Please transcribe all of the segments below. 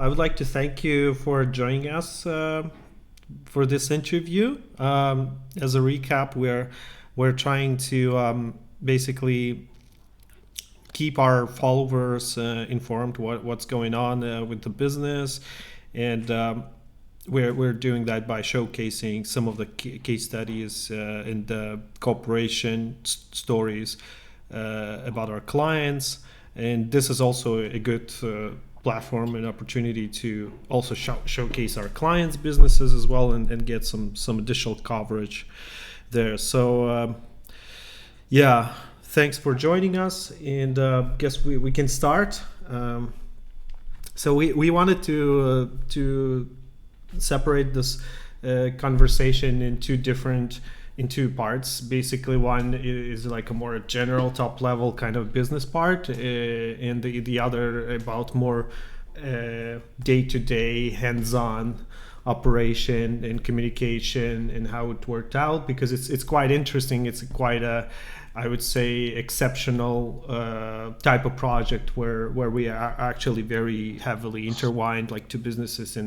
I would like to thank you for joining us for this interview. As a recap, we're trying to basically keep our followers informed what's going on with the business, and we're doing that by showcasing some of the case studies and the cooperation stories about our clients. And this is also a good platform and opportunity to also showcase our clients' businesses as well, and get some additional coverage there. So yeah, thanks for joining us, and guess we can start. So we wanted to separate this conversation in two parts. Basically, one is like a more general top level kind of business part, and the other about more day-to-day hands-on operation and communication and how it worked out, because it's quite interesting. It's quite a, I would say, exceptional type of project where we are actually very heavily intertwined, like two businesses,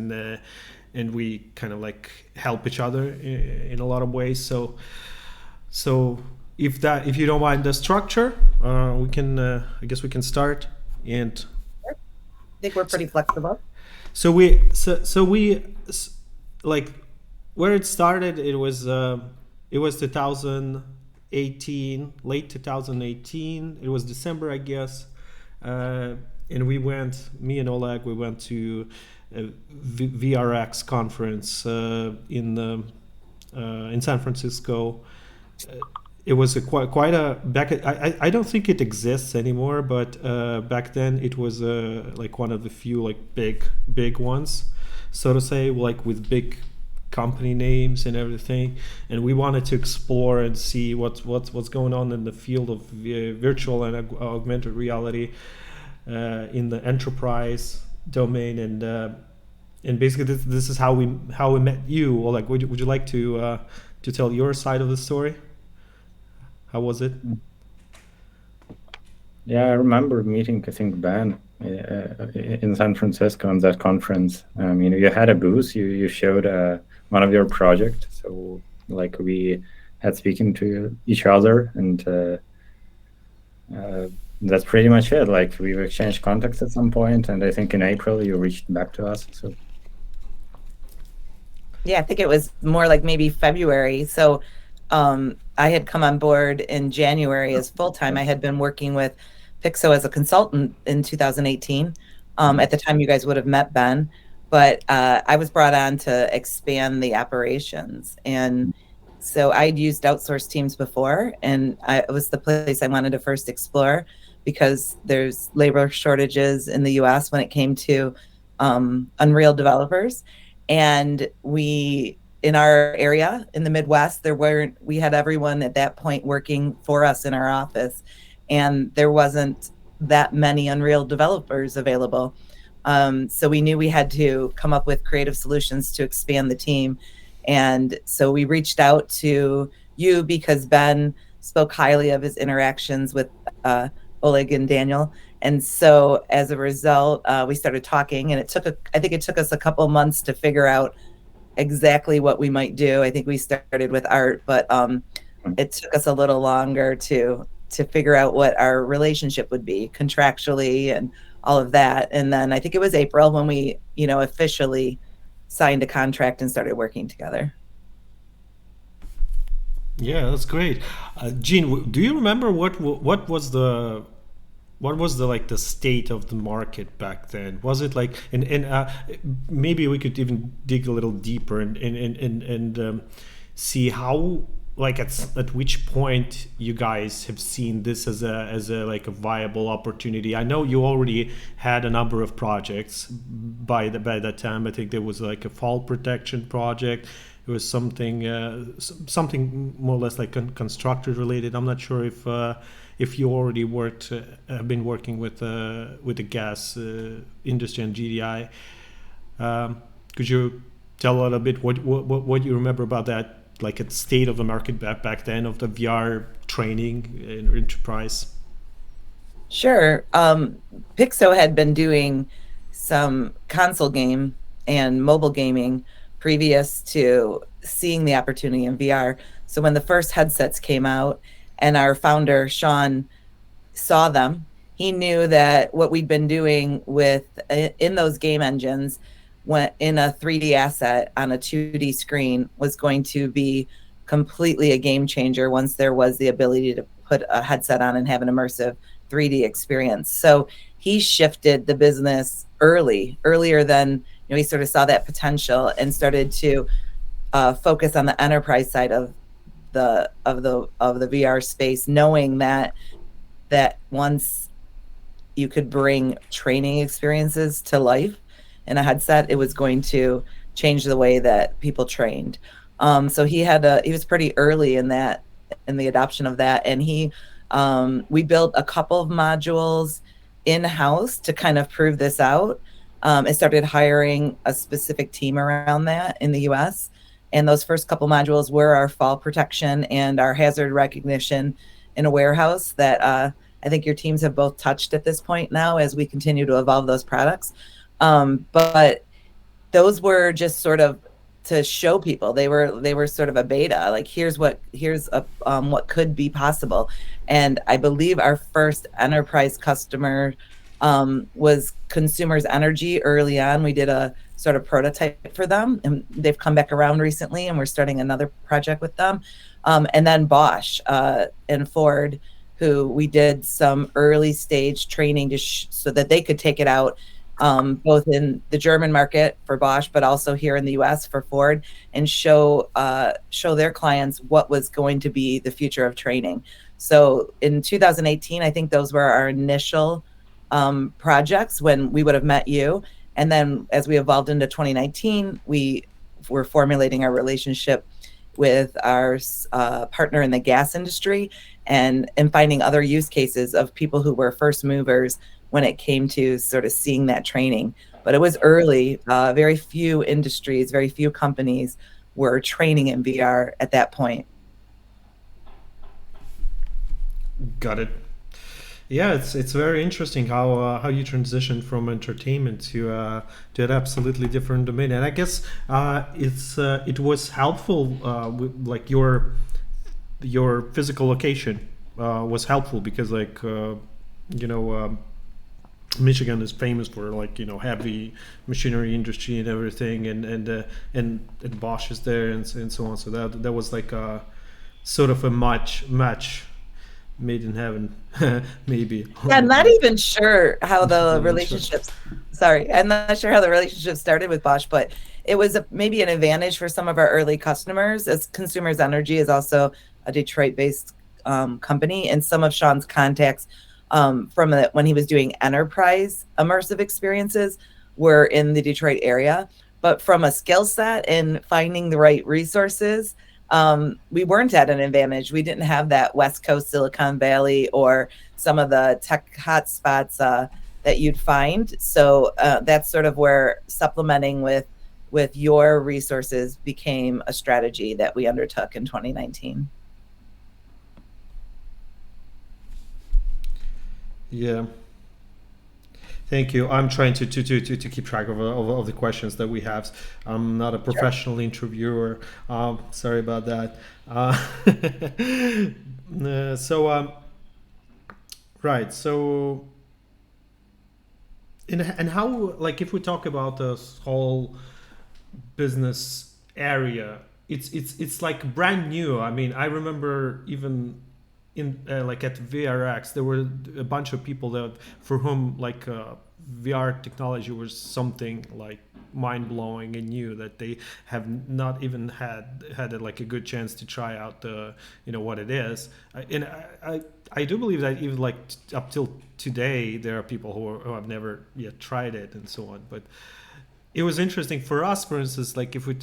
and we kind of like help each other in a lot of ways. So if you don't mind the structure, we can I guess we can start. And I think we're pretty flexible. so we like where it started. It was 2018, late 2018. It was December, I guess, and me and Oleg, we went to a VRX conference in San Francisco. It was quite a back. I don't think it exists anymore, but back then it was like one of the few like big ones, so to say, like with big company names and everything. And we wanted to explore and see what's going on in the field of virtual and augmented reality in the enterprise domain. And basically this is how we met you. Or like, would you like to tell your side of the story? How was it? Yeah, I remember meeting, I think, Ben in San Francisco on that conference. You had a booth. You showed one of your projects. So like we had speaking to each other, and that's pretty much it. Like we've exchanged contacts at some point, and I think in April you reached back to us. So Yeah, I think it was more like maybe February. So I had come on board in January as full-time. I had been working with PIXO as a consultant in 2018. At the time, you guys would have met Ben, but I was brought on to expand the operations. And so I'd used outsourced teams before, and it was the place I wanted to first explore, because there's labor shortages in the US when it came to Unreal developers. And in our area in the Midwest, we had everyone at that point working for us in our office, and there wasn't that many Unreal developers available. So we knew we had to come up with creative solutions to expand the team. And so we reached out to you because Ben spoke highly of his interactions with Oleg and Daniel. And so as a result, we started talking, and I think it took us a couple of months to figure out exactly what we might do. I think we started with art, but it took us a little longer to figure out what our relationship would be contractually and all of that. And then I think it was April when we, officially signed a contract and started working together. Yeah, that's great. Gene, do you remember what was the like the state of the market back then? Was it like, and maybe we could even dig a little deeper and see how, like at which point you guys have seen this as a like a viable opportunity. I know you already had a number of projects by that time. I think there was like a fall protection project. It was something more or less like constructor related. I'm not sure if you already have been working with the gas industry and GDI. Could you tell a little bit what you remember about that, like a state of the market back then of the VR training in enterprise? Sure. PIXO had been doing some console game and mobile gaming previous to seeing the opportunity in VR. So when the first headsets came out and our founder, Sean, saw them, he knew that what we'd been doing with in those game engines went in a 3D asset on a 2D screen was going to be completely a game changer once there was the ability to put a headset on and have an immersive 3D experience. So he shifted the business earlier than he sort of saw that potential and started to focus on the enterprise side of the VR space, knowing that once you could bring training experiences to life in a headset, it was going to change the way that people trained. So he was pretty early in the adoption of that, and we built a couple of modules in-house to kind of prove this out. And started hiring a specific team around that in the US. And those first couple modules were our fall protection and our hazard recognition in a warehouse that I think your teams have both touched at this point now as we continue to evolve those products. But those were just sort of to show people. They were sort of a beta, like here's what could be possible. And I believe our first enterprise customer was Consumers Energy early on. We did a sort of prototype for them, and they've come back around recently, and we're starting another project with them. And then Bosch and Ford, who we did some early stage training so that they could take it out both in the German market for Bosch, but also here in the US for Ford, and show their clients what was going to be the future of training. So in 2018, I think those were our initial projects when we would have met you. And then as we evolved into 2019, we were formulating our relationship with our partner in the gas industry and finding other use cases of people who were first movers when it came to sort of seeing that training. But it was early. Very few industries, very few companies were training in VR at that point. Got it. Yeah, it's very interesting how you transitioned from entertainment to an absolutely different domain, and I guess it was helpful with, like, your physical location was helpful because Michigan is famous for heavy machinery industry and everything, and Bosch is there and so on. So that was like a sort of a match made in heaven, maybe. Yeah, I'm not even sure how the relationships. Sorry, I'm not sure how the relationship started with Bosch, but it was maybe an advantage for some of our early customers, as Consumers Energy is also a Detroit-based company, and some of Sean's contacts from when he was doing enterprise immersive experiences were in the Detroit area. But from a skill set and finding the right resources, we weren't at an advantage. We didn't have that West Coast Silicon Valley or some of the tech hotspots that you'd find. So that's sort of where supplementing with your resources became a strategy that we undertook in 2019. Yeah. Thank you. I'm trying to keep track of the questions that we have. I'm not a professional interviewer. Sorry about that. Right. So, and how, like, if we talk about this whole business area, it's like brand new. I mean, I remember even in like at VRX, there were a bunch of people that for whom VR technology was something like mind blowing and new, that they have not even had like a good chance to try out what it is. And I do believe that even like up till today, there are people who have never yet tried it and so on. But it was interesting for us, for instance, like if you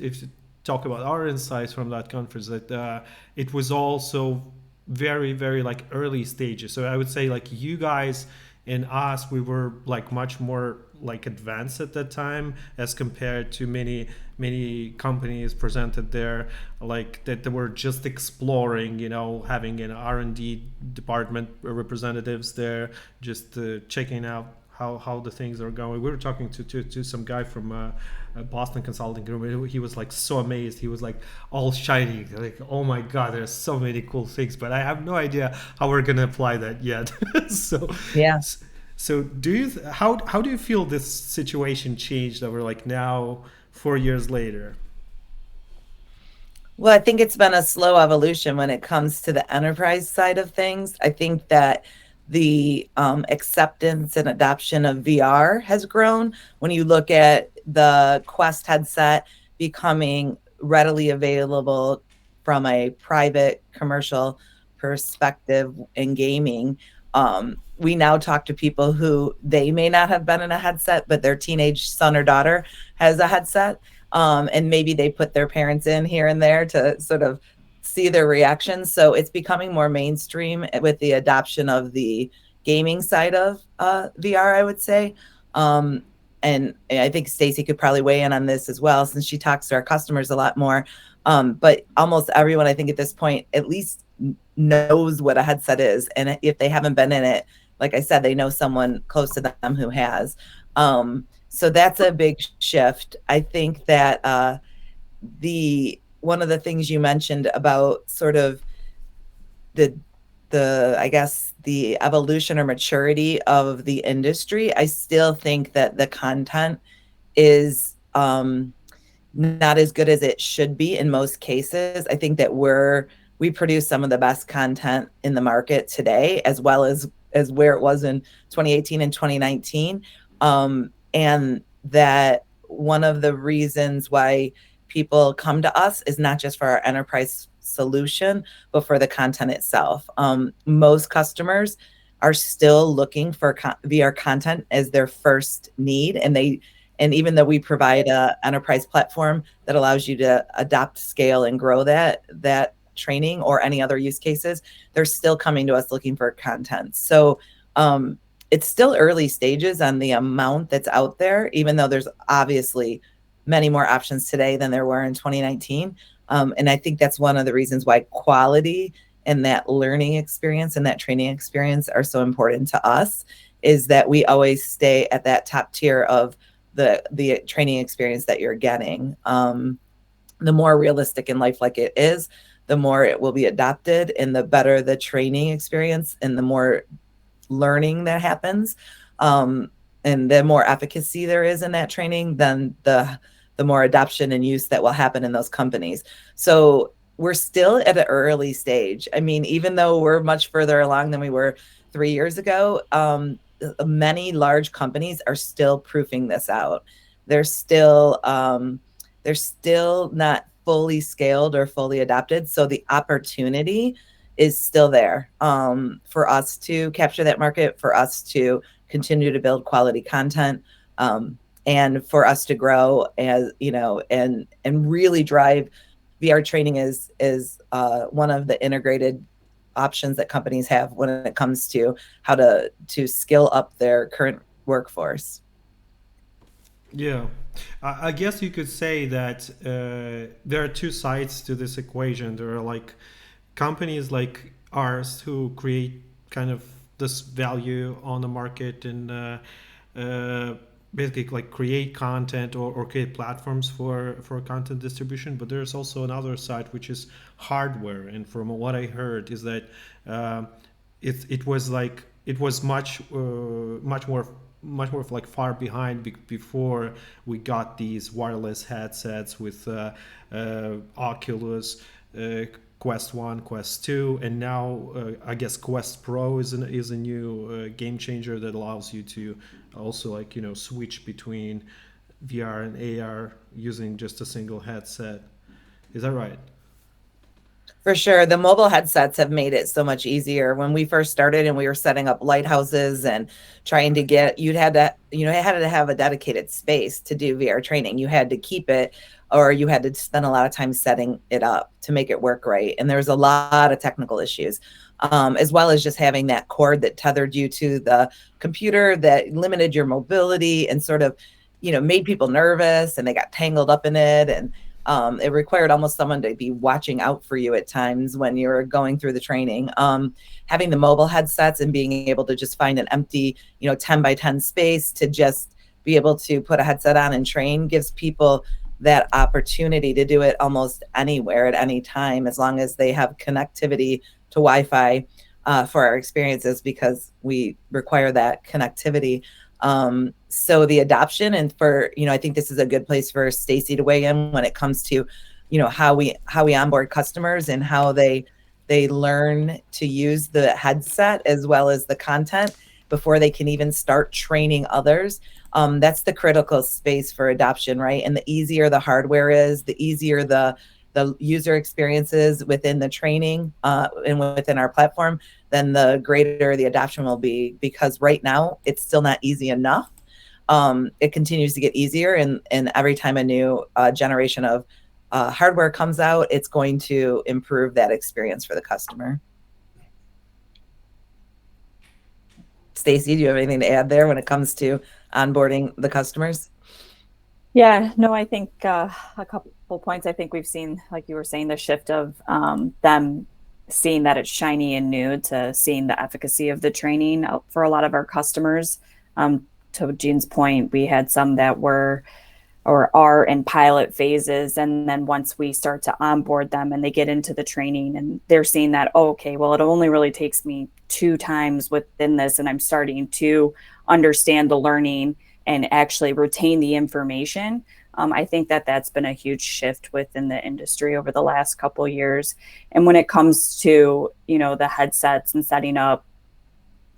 talk about our insights from that conference, that it was also very, very like early stages. So I would say like you guys and us, we were like much more like advanced at that time as compared to many companies presented there, like that they were just exploring, having an R&D department representatives there, just checking out how the things are going. We were talking to some guy from Boston Consulting Group. He was like so amazed. He was like all shiny, like, oh my god, there's so many cool things, but I have no idea how we're gonna apply that yet. so Yeah. so do you how do you feel this situation changed over like now 4 years later? Well, I think it's been a slow evolution when it comes to the enterprise side of things. I think that the acceptance and adoption of VR has grown. When you look at the Quest headset becoming readily available from a private commercial perspective in gaming, we now talk to people who they may not have been in a headset, but their teenage son or daughter has a headset. And maybe they put their parents in here and there to sort of see their reactions. So it's becoming more mainstream with the adoption of the gaming side of VR, I would say. And I think Stacy could probably weigh in on this as well, since she talks to our customers a lot more. But almost everyone, I think at this point, at least knows what a headset is. And if they haven't been in it, like I said, they know someone close to them who has. So that's a big shift. I think that the one of the things you mentioned about sort of the I guess the evolution or maturity of the industry, I still think that the content is not as good as it should be in most cases. I think that we produce some of the best content in the market today, as well as where it was in 2018 and 2019. And that one of the reasons why people come to us is not just for our enterprise solution, but for the content itself. Most customers are still looking for VR content as their first need, and even though we provide a enterprise platform that allows you to adopt, scale, and grow that training or any other use cases, they're still coming to us looking for content. So it's still early stages on the amount that's out there, even though there's obviously many more options today than there were in 2019. And I think that's one of the reasons why quality and that learning experience and that training experience are so important to us, is that we always stay at that top tier of the training experience that you're getting. The more realistic in life like it is, the more it will be adopted, and the better the training experience and the more learning that happens, and the more efficacy there is in that training, then the more adoption and use that will happen in those companies. So we're still at an early stage. I mean, even though we're much further along than we were 3 years ago, many large companies are still proofing this out. They're still not fully scaled or fully adopted. So the opportunity is still there for us to capture that market, for us to continue to build quality content, and for us to grow, as you know, and really drive VR training is one of the integrated options that companies have when it comes to how to skill up their current workforce. Yeah, I guess you could say that there are two sides to this equation. There are like companies like ours who create kind of this value on the market and basically like create content or create platforms for content distribution. But there's also another side, which is hardware. And from what I heard is that it was much more like far behind before we got these wireless headsets with Oculus, Quest 1, Quest 2, and now I guess Quest Pro is a new game changer that allows you to also like, you know, switch between VR and AR using just a single headset. Is that right? For sure. The mobile headsets have made it so much easier. When we first started and we were setting up lighthouses and trying to get, you had to have a dedicated space to do VR training. You had to keep it, or you had to spend a lot of time setting it up to make it work right. And there was a lot of technical issues, as well as just having that cord that tethered you to the computer that limited your mobility and sort of, you know, made people nervous and they got tangled up in it. And It required almost someone to be watching out for you at times when you're going through the training. Having the mobile headsets and being able to just find an empty, 10 by 10 space to just be able to put a headset on and train gives people that opportunity to do it almost anywhere at any time, as long as they have connectivity to Wi-Fi for our experiences, because we require that connectivity. So the adoption, and for, I think this is a good place for Stacy to weigh in when it comes to, how we onboard customers and how they learn to use the headset as well as the content before they can even start training others. That's the critical space for adoption, right? And the easier the hardware is, the easier the user experiences within the training and within our platform, then the greater the adoption will be, because right now it's still not easy enough. It continues to get easier, and every time a new generation of hardware comes out, it's going to improve that experience for the customer. Stacy, do you have anything to add there when it comes to onboarding the customers? Yeah, no, I think a couple points. I think we've seen, like you were saying, the shift of them seeing that it's shiny and new to seeing the efficacy of the training for a lot of our customers. To Jean's point, we had some that were or are in pilot phases, and then once we start to onboard them and they get into the training and they're seeing that, oh, okay, well, it only really takes me 2 times within this, and I'm starting to understand the learning and actually retain the information. I think that that's been a huge shift within the industry over the last couple of years. And when it comes to, the headsets and setting up,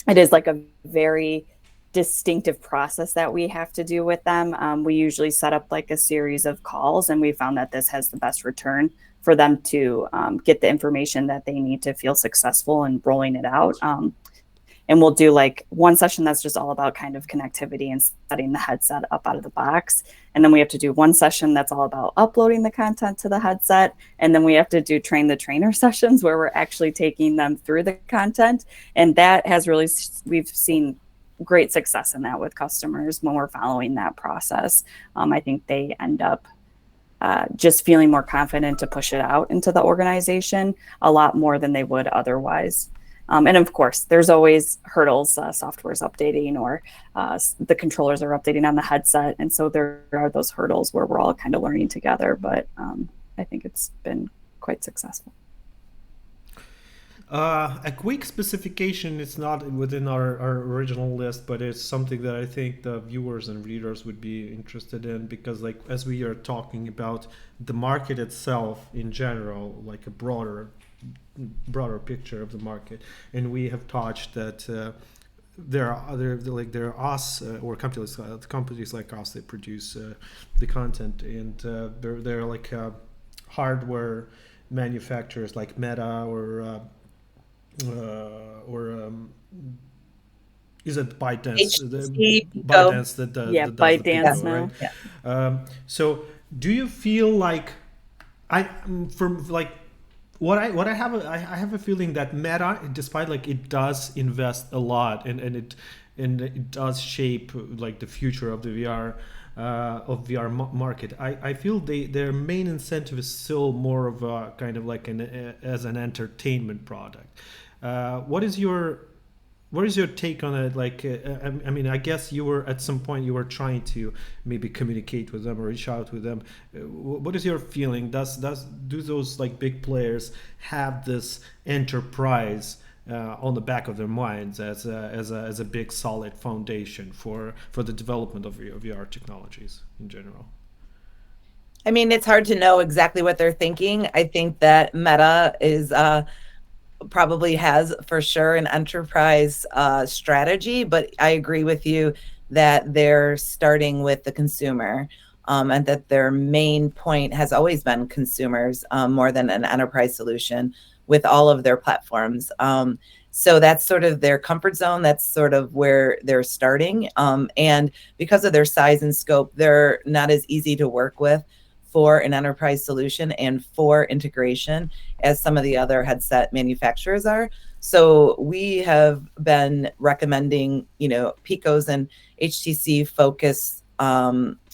it is like a very distinctive process that we have to do with them. We usually set up like a series of calls, and we found that this has the best return for them to get the information that they need to feel successful in rolling it out. And we'll do like one session that's just all about kind of connectivity and setting the headset up out of the box. And then we have to do one session that's all about uploading the content to the headset. And then we have to do train the trainer sessions where we're actually taking them through the content. And that has really, we've seen great success in that with customers when we're following that process. I think they end up just feeling more confident to push it out into the organization a lot more than they would otherwise. And of course, there's always hurdles. Software's updating, or the controllers are updating on the headset. And so there are those hurdles where we're all kind of learning together. But I think it's been quite successful. A quick specification, it's not within our original list, but it's something that I think the viewers and readers would be interested in, because like as we are talking about the market itself in general, like a broader picture of the market, and we have touched that there are us or companies like us that produce the content, and they're like hardware manufacturers like Meta or is it ByteDance? ByteDance that does ByteDance the now. right? Yeah. So do you feel like what I have a feeling that Meta, despite like it does invest a lot and it does shape like the future of the VR market. I feel their main incentive is still more of a kind of like as an entertainment product. What is your take on it? Like, I mean, I guess you were at some point you were trying to maybe communicate with them or reach out with them. What is your feeling? Do those like big players have this enterprise on the back of their minds as a big solid foundation for the development of VR technologies in general? I mean, it's hard to know exactly what they're thinking. I think that Meta is probably has for sure an enterprise strategy, but I agree with you that they're starting with the consumer, and that their main point has always been consumers more than an enterprise solution with all of their platforms. So that's sort of their comfort zone. That's sort of where they're starting. And because of their size and scope, they're not as easy to work with for an enterprise solution and for integration as some of the other headset manufacturers are. So we have been recommending, PIXOs and HTC Focus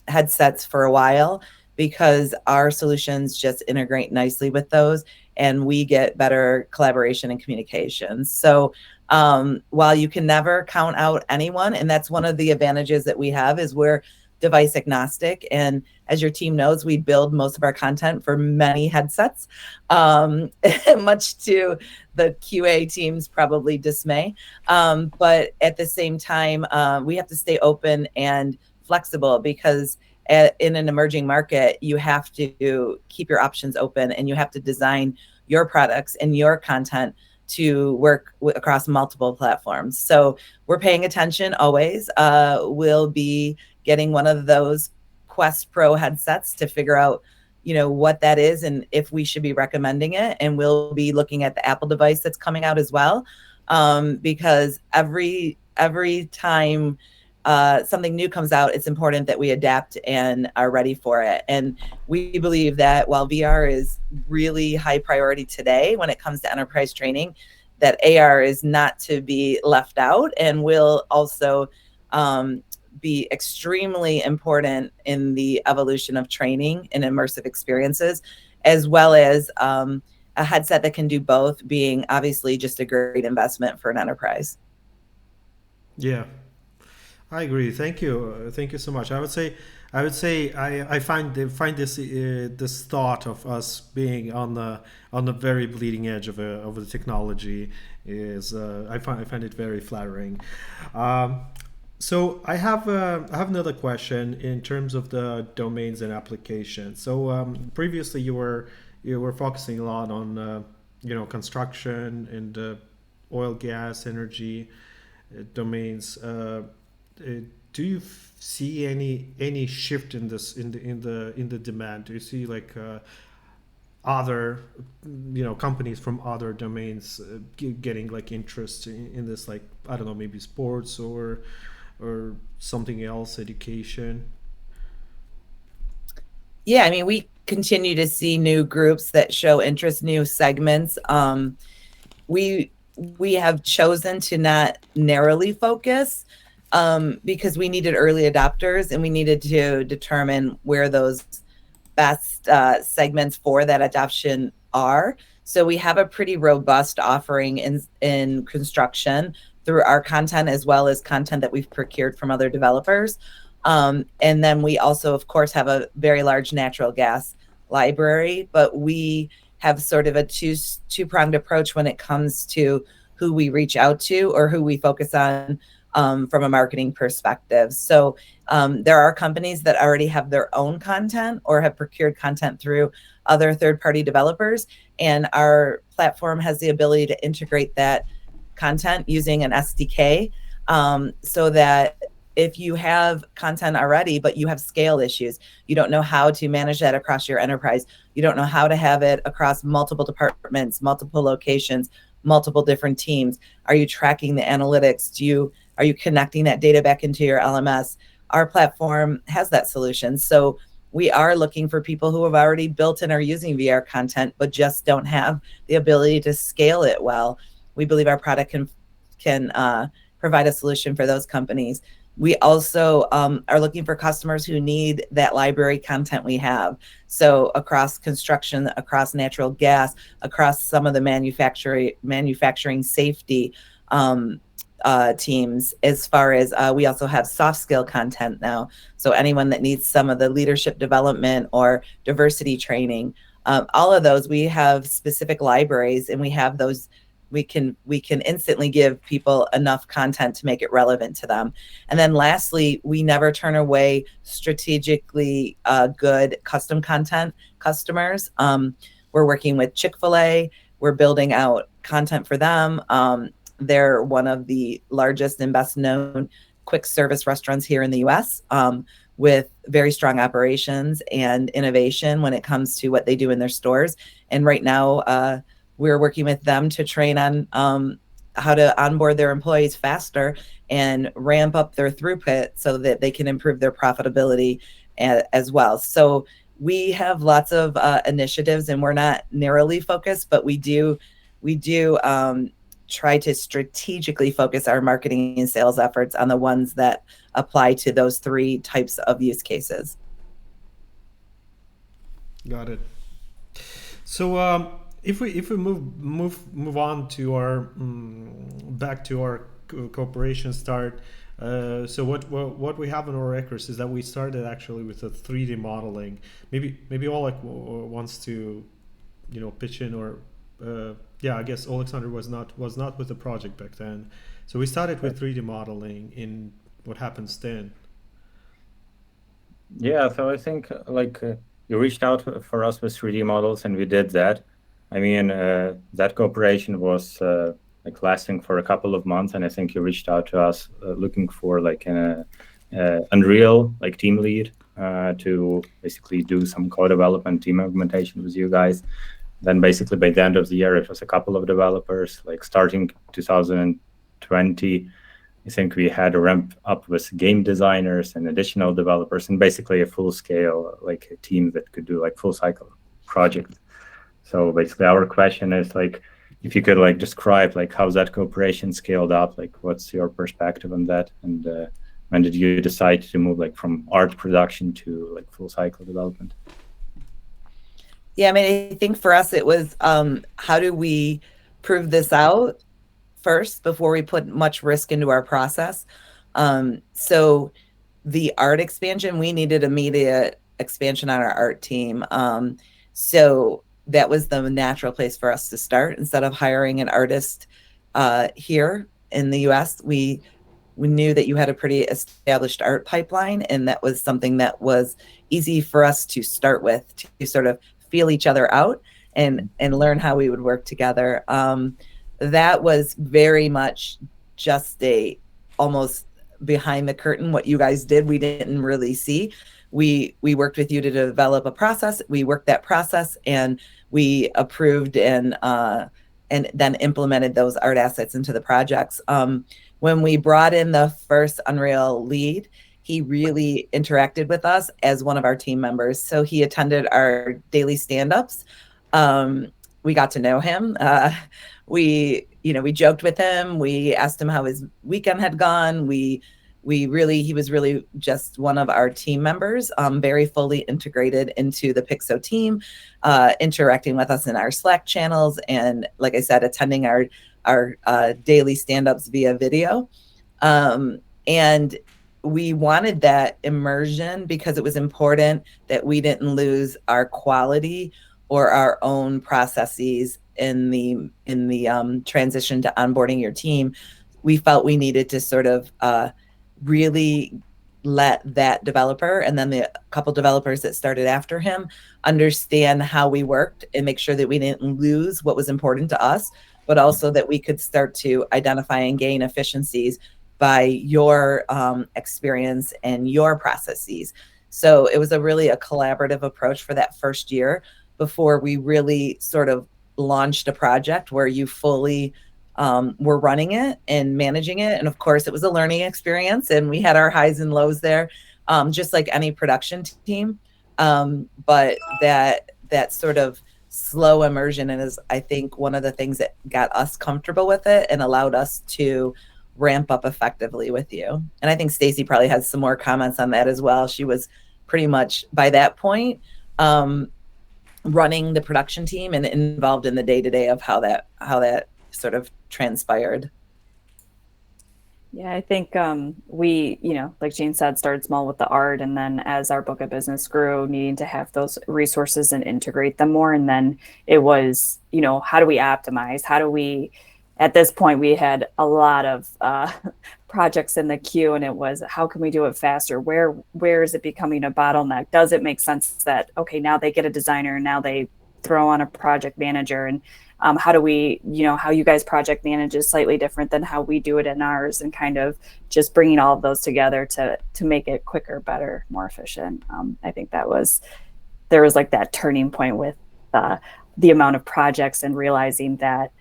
headsets for a while, because our solutions just integrate nicely with those, and we get better collaboration and communication. So while you can never count out anyone, and that's one of the advantages that we have, is we're device agnostic. And as your team knows, we build most of our content for many headsets, much to the QA team's probably dismay. But at the same time, we have to stay open and flexible, because in an emerging market, you have to keep your options open, and you have to design your products and your content to work across multiple platforms. So we're paying attention always. We'll be getting one of those Quest Pro headsets to figure out, what that is and if we should be recommending it. And we'll be looking at the Apple device that's coming out as well, because every time something new comes out, it's important that we adapt and are ready for it. And we believe that while VR is really high priority today when it comes to enterprise training, that AR is not to be left out, and will also be extremely important in the evolution of training and immersive experiences, as well as a headset that can do both, being obviously just a great investment for an enterprise. Yeah, I agree. Thank you. Thank you so much. I find this thought of us being on the very bleeding edge of the technology is I find it very flattering. So I have another question in terms of the domains and applications. So previously you were focusing a lot on construction and oil, gas, energy domains. Do you see any shift in this in the demand? Do you see like other companies from other domains getting like interest in this, like, I don't know, maybe sports or something else, education? Yeah, I mean, we continue to see new groups that show interest, new segments. We have chosen to not narrowly focus, because we needed early adopters, and we needed to determine where those best segments for that adoption are. So we have a pretty robust offering in construction through our content, as well as content that we've procured from other developers. And then we also, of course, have a very large natural gas library, but we have sort of a two-pronged approach when it comes to who we reach out to or who we focus on from a marketing perspective. So there are companies that already have their own content or have procured content through other third-party developers, and our platform has the ability to integrate that content using an SDK, so that if you have content already, but you have scale issues, you don't know how to manage that across your enterprise, you don't know how to have it across multiple departments, multiple locations, multiple different teams. Are you tracking the analytics? Are you connecting that data back into your LMS? Our platform has that solution. So we are looking for people who have already built and are using VR content, but just don't have the ability to scale it well. We believe our product can provide a solution for those companies. We also are looking for customers who need that library content we have. So across construction, across natural gas, across some of the manufacturing safety teams, as far as we also have soft skill content now. So anyone that needs some of the leadership development or diversity training, all of those, we have specific libraries, and we have those. We can instantly give people enough content to make it relevant to them. And then lastly, we never turn away strategically good custom content customers. We're working with Chick-fil-A. We're building out content for them. They're one of the largest and best known quick service restaurants here in the US, with very strong operations and innovation when it comes to what they do in their stores. And right now, we're working with them to train on how to onboard their employees faster and ramp up their throughput so that they can improve their profitability as well. So we have lots of initiatives, and we're not narrowly focused, but we do try to strategically focus our marketing and sales efforts on the ones that apply to those three types of use cases. Got it. So if we move on to our back to our cooperation start. So what we have in our records is that we started actually with a 3D modeling. Maybe Oleg wants to pitch in, or yeah, I guess Alexander was not with the project back then. So we started with 3D modeling. In what happens then? Yeah, so I think you reached out for us with 3D models, and we did that. I mean, that cooperation was lasting for a couple of months, and I think you reached out to us looking for an Unreal team lead to basically do some co-development, team implementation with you guys. Then basically by the end of the year, it was a couple of developers. Starting 2020, I think we had a ramp up with game designers and additional developers, and basically a full scale a team that could do full cycle projects. So basically our question is if you could describe how's that cooperation scaled up, what's your perspective on that, and when did you decide to move from art production to full cycle development? Yeah, I mean, I think for us it was how do we prove this out first before we put much risk into our process. So the art expansion, we needed immediate expansion on our art team. So that was the natural place for us to start. Instead of hiring an artist here in the US, we knew that you had a pretty established art pipeline, and that was something that was easy for us to start with, to sort of feel each other out and learn how we would work together. That was very much just almost behind the curtain. What you guys did, we didn't really see. We worked with you to develop a process. We worked that process, and we approved and then implemented those art assets into the projects. When we brought in the first Unreal lead, he really interacted with us as one of our team members. So he attended our daily stand-ups. We got to know him. We joked with him. We asked him how his weekend had gone. He was really just one of our team members, very fully integrated into the PIXO team, interacting with us in our Slack channels, and like I said, attending our daily stand-ups via video. And we wanted that immersion because it was important that we didn't lose our quality or our own processes in the transition to onboarding your team. We felt we needed to sort of really let that developer, and then the couple developers that started after him, understand how we worked and make sure that we didn't lose what was important to us, but also that we could start to identify and gain efficiencies by your experience and your processes. So it was really a collaborative approach for that first year before we really sort of launched a project where you fully were running it and managing it. And of course, it was a learning experience, and we had our highs and lows there, just like any production team. But that sort of slow immersion is, I think, one of the things that got us comfortable with it and allowed us to ramp up effectively with you. And I think Stacy probably has some more comments on that as well. She was pretty much by that point running the production team and involved in the day-to-day of how that sort of transpired. Yeah, I think we, like Jean said, started small with the art, and then as our book of business grew, needing to have those resources and integrate them more. And then it was, how do we optimize? How do we, at this point, we had a lot of projects in the queue, and it was, how can we do it faster? Where is it becoming a bottleneck? Does it make sense that, okay, now they get a designer, now they throw on a project manager, and how do we, how you guys project manage is slightly different than how we do it in ours, and kind of just bringing all of those together to make it quicker, better, more efficient. I think there was like that turning point with the amount of projects, and realizing that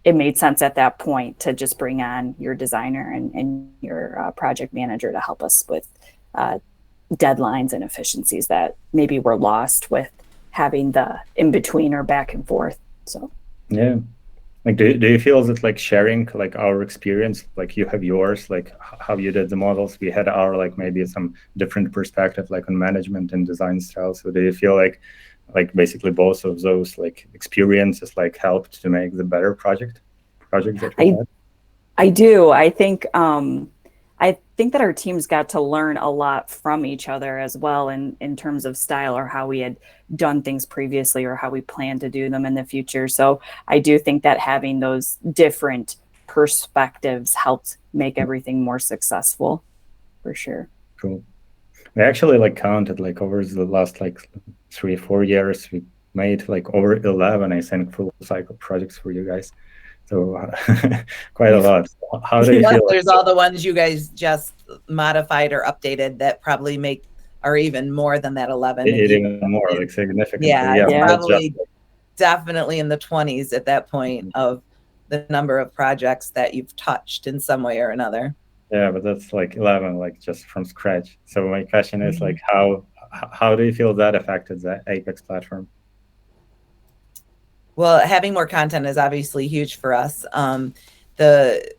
it made sense at that point to just bring on your designer and your project manager to help us with deadlines and efficiencies that maybe were lost with having the in-between or back and forth. So yeah, Like, do you feel that like sharing like our experience, like you have yours, like how you did the models, we had our like maybe some different perspective like on management and design style. So do you feel like basically both of those like experiences like helped to make the better project that we had? I do. I think that our teams got to learn a lot from each other as well in terms of style or how we had done things previously or how we plan to do them in the future. So I do think that having those different perspectives helped make everything more successful for sure. Cool. We actually like counted like over the last like 3 or 4 years, we made like over 11, I think, full cycle projects for you guys. So quite a lot. How do you Plus, feel? there's all the ones you guys just modified or updated that probably make are even more than that 11. Even more like significantly? Yeah, Yeah, it's Yeah. probably definitely in the 20s at that point of the number of projects that you've touched in some way or another. yeah, but that's like 11, like just from scratch. So my question is like, how do you feel that affected the Apex platform? Well, having more content is obviously huge for us. The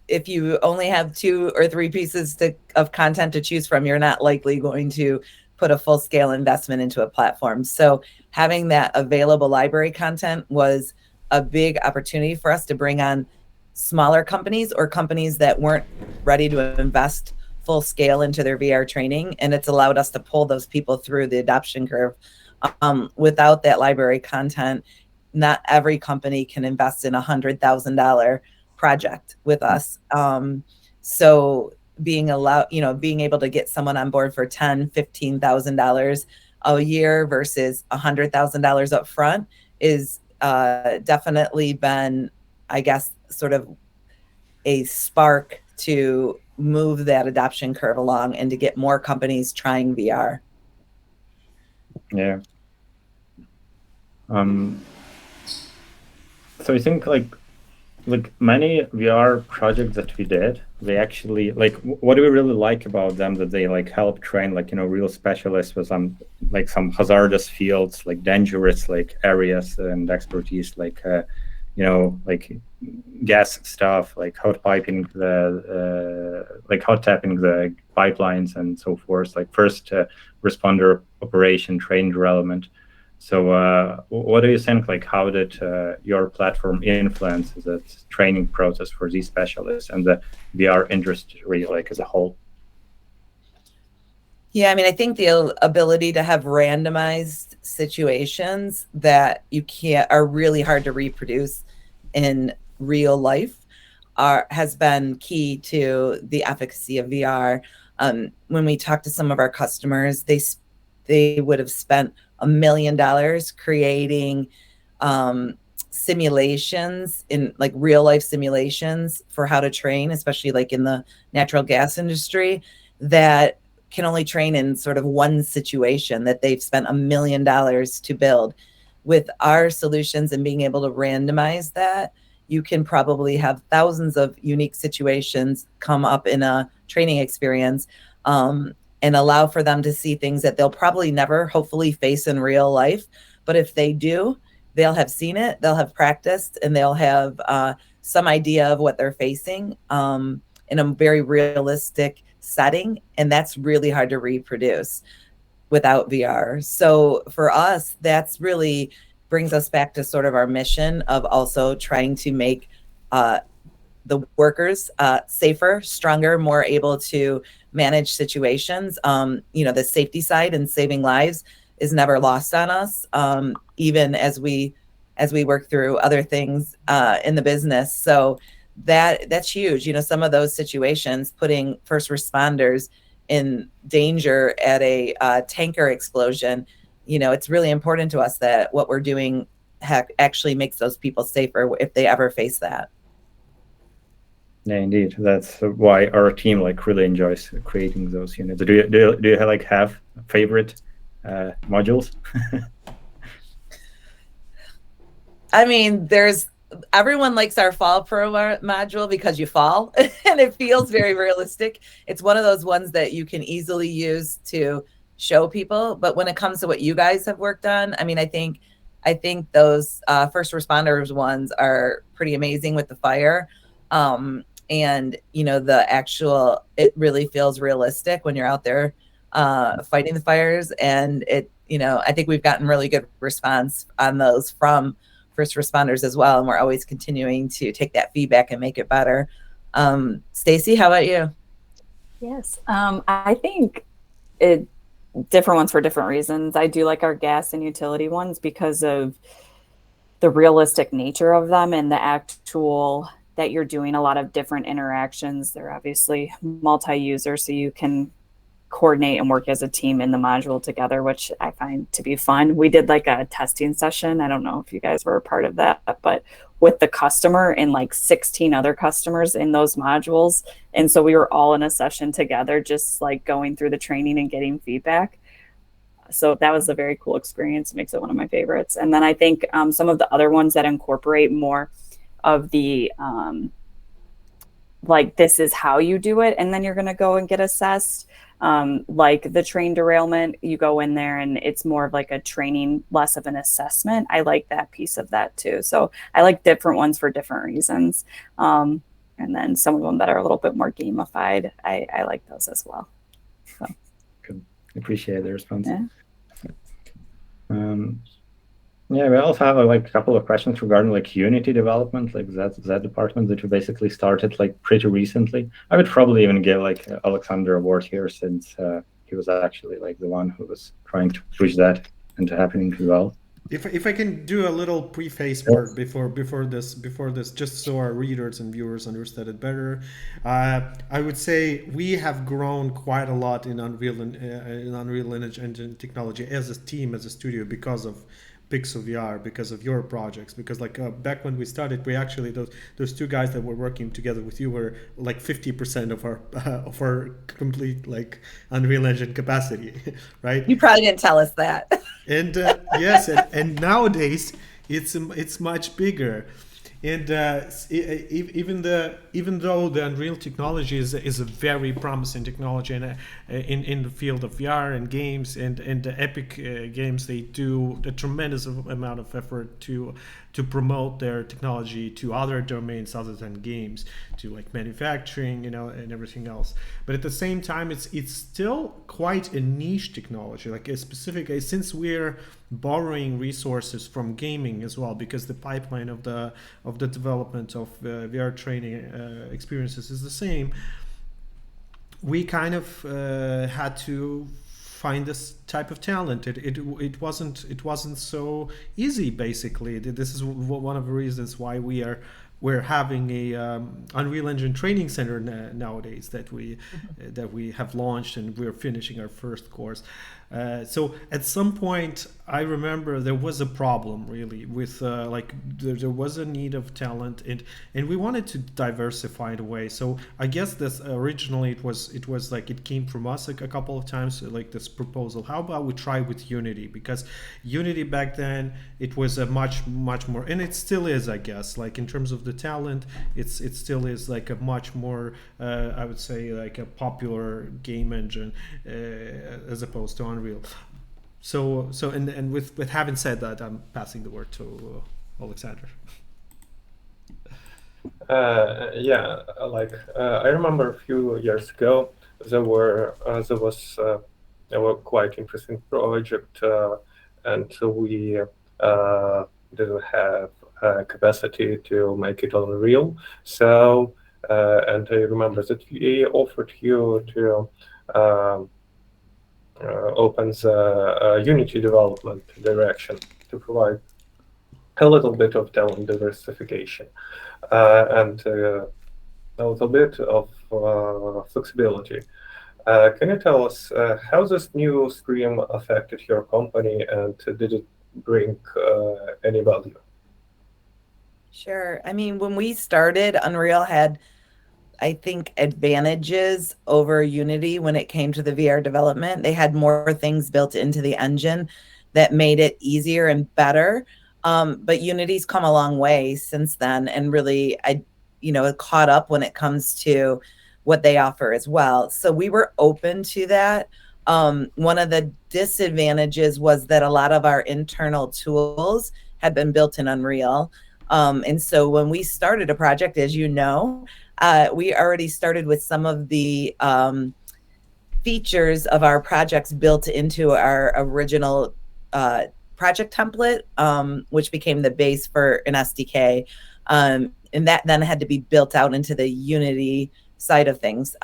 if you only have 2 or 3 pieces of content to choose from, you're not likely going to put a full scale investment into a platform. So having that available library content was a big opportunity for us to bring on smaller companies or companies that weren't ready to invest full scale into their VR training. And it's allowed us to pull those people through the adoption curve. Without that library content, not every company can invest in $100,000 project with us. So being able to get someone on board for $10,000, $15,000 a year versus $100,000 up front is definitely been, I guess, sort of a spark to move that adoption curve along and to get more companies trying VR. Yeah. So I think like many VR projects that we did, they actually like what do we really like about them, that they like help train like real specialists with some hazardous fields, like dangerous like areas and expertise, like like gas stuff, like hot tapping the pipelines and so forth, like first responder operation trained element. So what do you think, like how did your platform influence the training process for these specialists and the VR industry like as a whole? Yeah, I mean, I think the ability to have randomized situations that are really hard to reproduce in real life has been key to the efficacy of VR. When we talk to some of our customers, they would have spent $1 million creating simulations, in like real life simulations for how to train, especially like in the natural gas industry, that can only train in sort of one situation that they've spent $1 million to build. With our solutions and being able to randomize that, you can probably have thousands of unique situations come up in a training experience, and allow for them to see things that they'll probably never hopefully face in real life. But if they do, they'll have seen it, they'll have practiced, and they'll have some idea of what they're facing in a very realistic setting. And that's really hard to reproduce without VR. So for us, that's really brings us back to sort of our mission of also trying to make the workers safer, stronger, more able to manage situations. The safety side and saving lives is never lost on us, even as we work through other things in the business. So that's huge. Some of those situations, putting first responders in danger at a tanker explosion, it's really important to us that what we're doing actually makes those people safer if they ever face that. Yeah, indeed. That's why our team like really enjoys creating those units. Do you like have favorite modules? I mean, everyone likes our Fall Pro module because you fall and it feels very realistic. It's one of those ones that you can easily use to show people. But when it comes to what you guys have worked on, I mean, I think I think those first responders ones are pretty amazing with the fire. And, you know, it really feels realistic when you're out there fighting the fires. And you know, I think we've gotten really good response on those from first responders as well. And we're always continuing to take that feedback and make it better. Stacy, how about you? Yes. I think different ones for different reasons. I do like our gas and utility ones because of the realistic nature of them and the actual that you're doing a lot of different interactions. They're obviously multi-user, so you can coordinate and work as a team in the module together, which I find to be fun. We did like a testing session. I don't know if you guys were a part of that, but with the customer and like 16 other customers in those modules. And so we were all in a session together, just like going through the training and getting feedback. So that was a very cool experience. It makes it one of my favorites. And then I think some of the other ones that incorporate more of the like, this is how you do it, and then you're going to go and get assessed. Like the train derailment, you go in there and it's more of like a training, less of an assessment. I like that piece of that too. So I like different ones for different reasons. And then some of them that are a little bit more gamified, I like those as well. So. Good. Appreciate the response. Yeah. Yeah, we also have like a couple of questions regarding like Unity development, like that department that you basically started like pretty recently. I would probably even give like Alexander award here, since he was actually like the one who was trying to push that into happening as well. If I can do a little preface part before this, just so our readers and viewers understand it better, I would say we have grown quite a lot in Unreal Engine technology as a team, as a studio, because of PIXO VR, because of your projects, because like back when we started, we actually those two guys that were working together with you were like 50% of our complete like Unreal Engine capacity, right? You probably didn't tell us that. And yes, and nowadays it's much bigger. And even though the Unreal technology is a very promising technology, and in the field of VR and games and the Epic games, they do a tremendous amount of effort to promote their technology to other domains other than games, to like manufacturing, you know, and everything else. But at the same time, it's still quite a niche technology, like a specific, since we're borrowing resources from gaming as well, because the pipeline of the development of VR training experiences is the same. We kind of had to find this type of talent. It wasn't so easy. Basically, this is one of the reasons why we're having a Unreal Engine training center nowadays that we have launched, and we're finishing our first course. So at some point, I remember there was a problem really with like there was a need of talent, and we wanted to diversify in a way. So I guess this originally it was like it came from us a couple of times, like this proposal. How about we try with Unity? Because Unity back then, it was a much more, and it still is, I guess, like in terms of the talent, it still is like a much more I would say like a popular game engine as opposed to Unreal. So and with having said that, I'm passing the word to Alexander. Yeah, like I remember a few years ago there was a quite interesting project, and we didn't have capacity to make it on Unreal. So and I remember that we offered you to open the Unity development direction to provide a little bit of talent diversification and a little bit of flexibility. Can you tell us how this new stream affected your company, and did it bring any value? Sure. I mean, when we started, Unreal had, I think, advantages over Unity when it came to the VR development. They had more things built into the engine that made it easier and better. But Unity's come a long way since then, and really, caught up when it comes to what they offer as well. So we were open to that. One of the disadvantages was that a lot of our internal tools had been built in Unreal. And so when we started a project, as you know, we already started with some of the features of our projects built into our original project template, which became the base for an SDK. And that then had to be built out into the Unity side of things.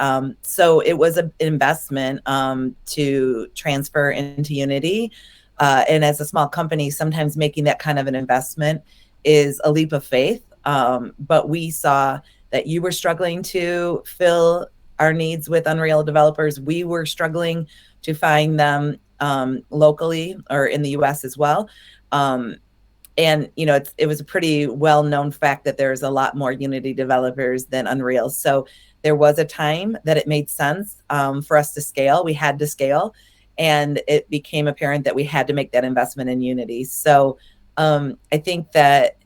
So it was an investment to transfer into Unity. And as a small company, sometimes making that kind of an investment is a leap of faith. But we saw that you were struggling to fill our needs with Unreal developers. We were struggling to find them locally or in the US as well. And it was a pretty well-known fact that there's a lot more Unity developers than Unreal. So there was a time that it made sense for us to scale. We had to scale, and it became apparent that we had to make that investment in Unity. So I think that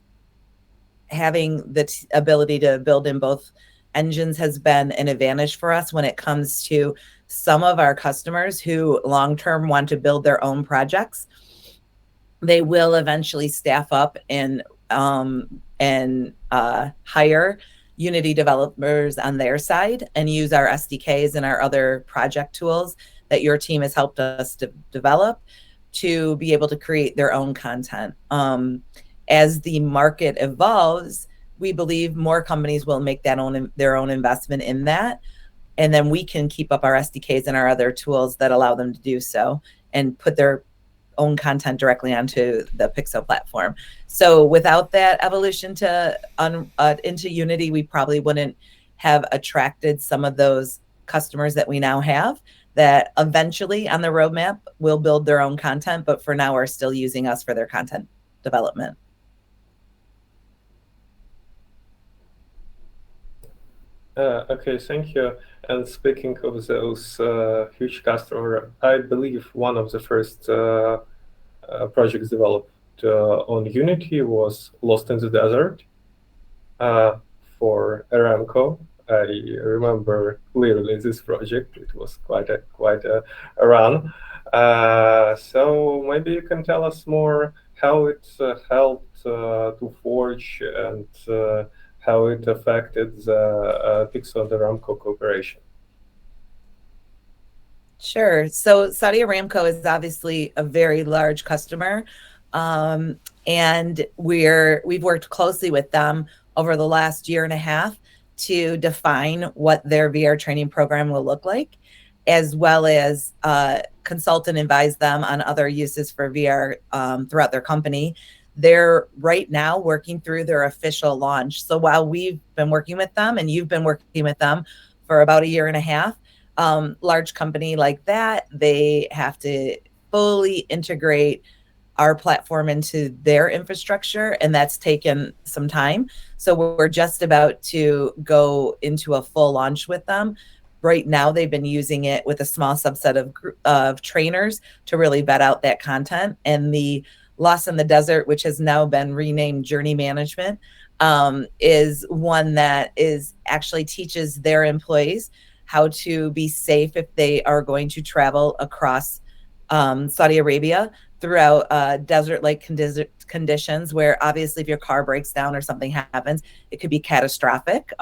having the ability to build in both engines has been an advantage for us when it comes to some of our customers who long-term want to build their own projects. They will eventually staff up and hire Unity developers on their side and use our SDKs and our other project tools that your team has helped us to develop to be able to create their own content. As the market evolves, we believe more companies will make their own investment in that. And then we can keep up our SDKs and our other tools that allow them to do so and put their own content directly onto the PIXO platform. So without that evolution into Unity, we probably wouldn't have attracted some of those customers that we now have that eventually on the roadmap will build their own content, but for now are still using us for their content development. Okay, thank you. And speaking of those huge customers, I believe one of the first projects developed on Unity was Lost in the Desert for Aramco. I remember clearly this project. It was quite a run. So maybe you can tell us more how it helped to forge and how it affected the PIXO and Aramco cooperation. Sure. So Saudi Aramco is obviously a very large customer, and we've worked closely with them over the last year and a half to define what their VR training program will look like, as well as consult and advise them on other uses for VR throughout their company. They're right now working through their official launch. So while we've been working with them and you've been working with them for about a year and a half, large company like that, they have to fully integrate our platform into their infrastructure, and that's taken some time. So we're just about to go into a full launch with them. Right now, they've been using it with a small subset of trainers to really vet out that content. And the Lost in the Desert, which has now been renamed Journey Management, is one that actually teaches their employees how to be safe if they are going to travel across Saudi Arabia throughout desert-like conditions, where obviously if your car breaks down or something happens, it could be catastrophic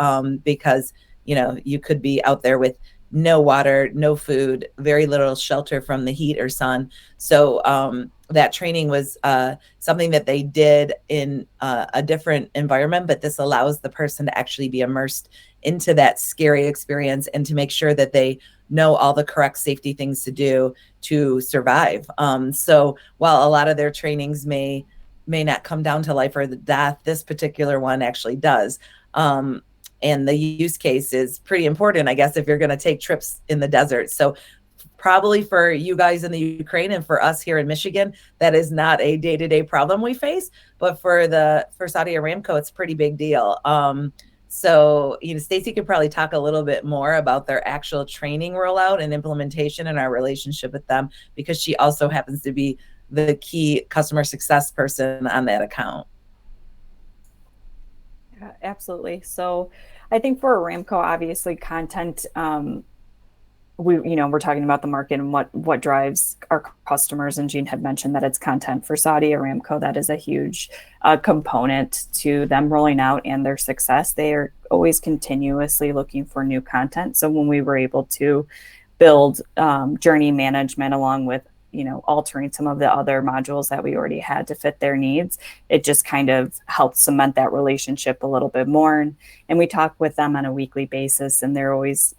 because you could be out there with no water, no food, very little shelter from the heat or sun. So that training was something that they did in a different environment, but this allows the person to actually be immersed into that scary experience and to make sure that they know all the correct safety things to do to survive. So while a lot of their trainings may not come down to life or death, this particular one actually does. And the use case is pretty important, I guess, if you're going to take trips in the desert. So probably for you guys in the Ukraine and for us here in Michigan, that is not a day-to-day problem we face. But for Saudi Aramco, it's a pretty big deal. So, Stacy could probably talk a little bit more about their actual training rollout and implementation and our relationship with them, because she also happens to be the key customer success person on that account. Absolutely. So I think for Aramco, obviously content we're talking about the market and what drives our customers. And Jean had mentioned that it's content for Saudi Aramco. That is a huge component to them rolling out and their success. They are always continuously looking for new content. So when we were able to build journey management along with altering some of the other modules that we already had to fit their needs, it just kind of helped cement that relationship a little bit more. And we talk with them on a weekly basis, and they're always,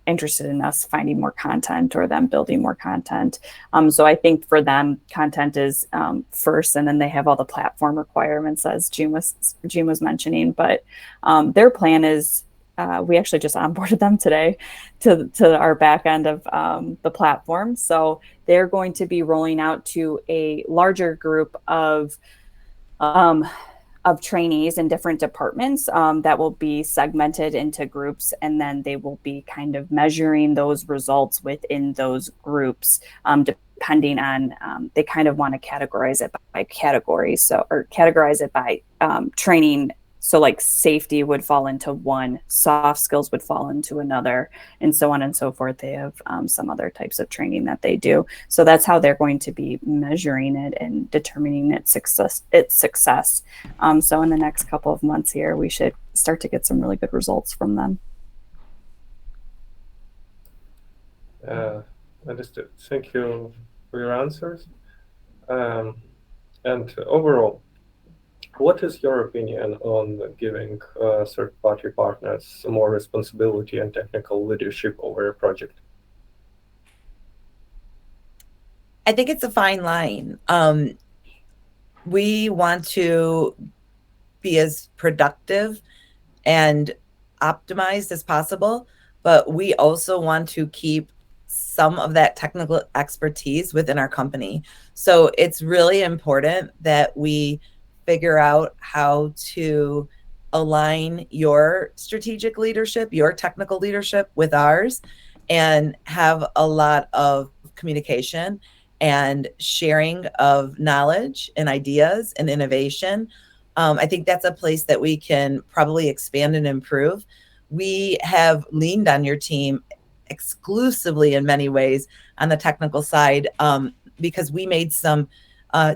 interested in us finding more content or them building more content. So I think for them, content is first, and then they have all the platform requirements, as Jean was mentioning. But their plan is, we actually just onboarded them today to our back end of the platform. So they're going to be rolling out to a larger group of trainees in different departments that will be segmented into groups, and then they will be kind of measuring those results within those groups, depending on they kind of want to categorize it by category, or categorize it by training. So like safety would fall into one, soft skills would fall into another, and so on and so forth. They have some other types of training that they do. So that's how they're going to be measuring it and determining its success. So in the next couple of months here, we should start to get some really good results from them. Understood. Thank you for your answers. And overall, what is your opinion on giving third-party partners more responsibility and technical leadership over a project? I think it's a fine line. We want to be as productive and optimized as possible, but we also want to keep some of that technical expertise within our company. So it's really important that we figure out how to align your strategic leadership, your technical leadership with ours, and have a lot of communication and sharing of knowledge and ideas and innovation. I think that's a place that we can probably expand and improve. We have leaned on your team exclusively in many ways on the technical side because we made some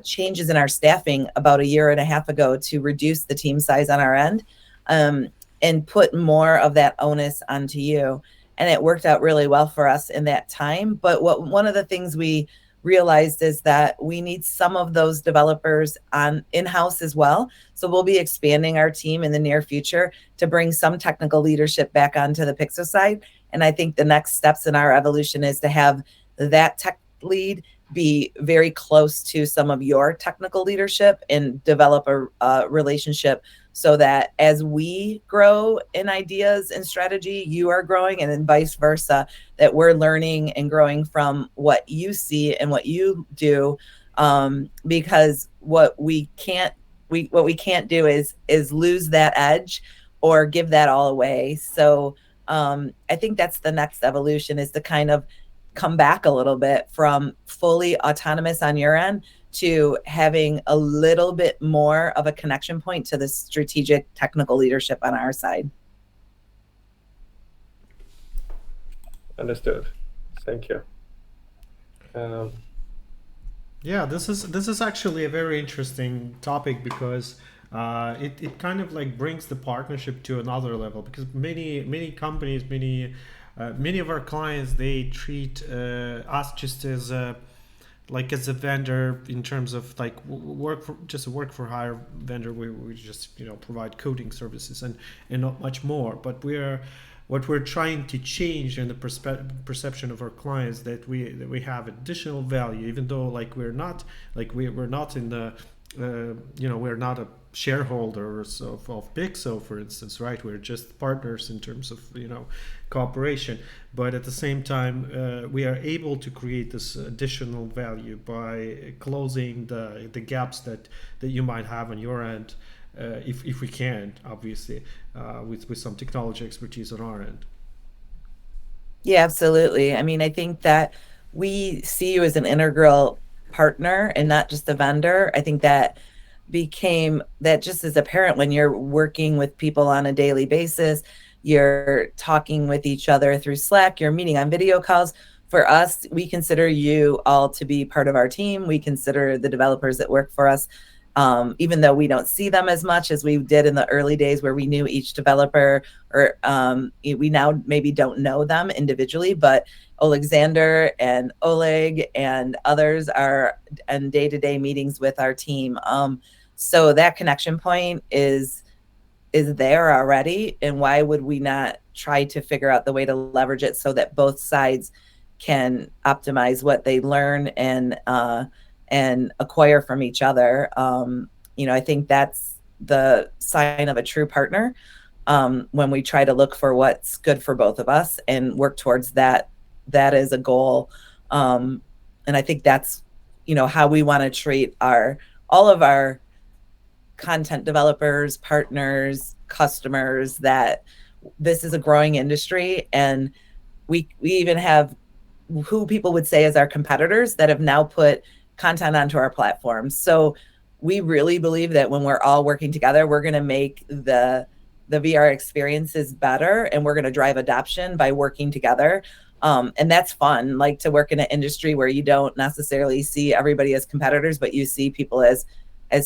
changes in our staffing about a year and a half ago to reduce the team size on our end and put more of that onus onto you. And it worked out really well for us in that time. But one of the things we realized is that we need some of those developers on in-house as well. So we'll be expanding our team in the near future to bring some technical leadership back onto the PIXO side. And I think the next steps in our evolution is to have that tech lead be very close to some of your technical leadership and develop a relationship so that as we grow in ideas and strategy, you are growing, and then vice versa, that we're learning and growing from what you see and what you do. Because what we can't do is lose that edge or give that all away. So I think that's the next evolution, is to kind of come back a little bit from fully autonomous on your end to having a little bit more of a connection point to the strategic technical leadership on our side. Understood. Thank you. Yeah, this is actually a very interesting topic because it kind of like brings the partnership to another level, because many companies, many of our clients, they treat us just as a vendor in terms of like work for hire vendor. We just provide coding services and not much more. But what we're trying to change in the perception of our clients, that we have additional value, even though like we're not in the we're not a shareholders of PIXO, for instance, right? We're just partners in terms of cooperation, but at the same time we are able to create this additional value by closing the gaps that you might have on your end, if we can, obviously, with some technology expertise on our end. Yeah, absolutely. I mean, I think that we see you as an integral partner and not just a vendor. I think that just as a parent, when you're working with people on a daily basis, you're talking with each other through Slack, you're meeting on video calls. For us, we consider you all to be part of our team. We consider the developers that work for us, even though we don't see them as much as we did in the early days where we knew each developer, or we now maybe don't know them individually, but Alexander and Oleg and others are in day-to-day meetings with our team. So that connection point is there already, and why would we not try to figure out the way to leverage it so that both sides can optimize what they learn and acquire from each other. I think that's the sign of a true partner, when we try to look for what's good for both of us and work towards that is a goal. And I think that's how we want to treat all of our content developers, partners, customers, that this is a growing industry, and we even have who people would say is our competitors that have now put content onto our platforms. So we really believe that when we're all working together, we're going to make the VR experiences better, and we're going to drive adoption by working together. And that's fun, like to work in an industry where you don't necessarily see everybody as competitors, but you see people as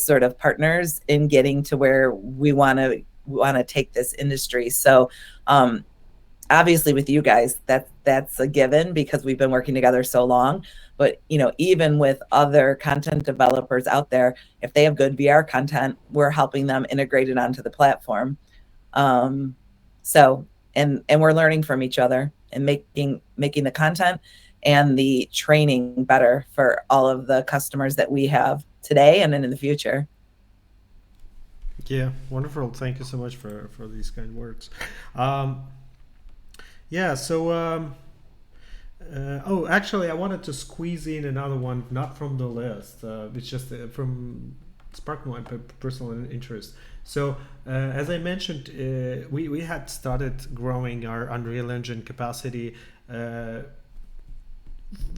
sort of partners in getting to where we want to take this industry. So obviously with you guys, that's a given because we've been working together so long. But even with other content developers out there, if they have good VR content, we're helping them integrate it onto the platform. So and we're learning from each other and making the content and the training better for all of the customers that we have today and then in the future. Yeah, wonderful. Thank you so much for these kind words. Yeah, so actually I wanted to squeeze in another one, not from the list, it's just from sparked my personal interest. So as I mentioned, we had started growing our Unreal Engine capacity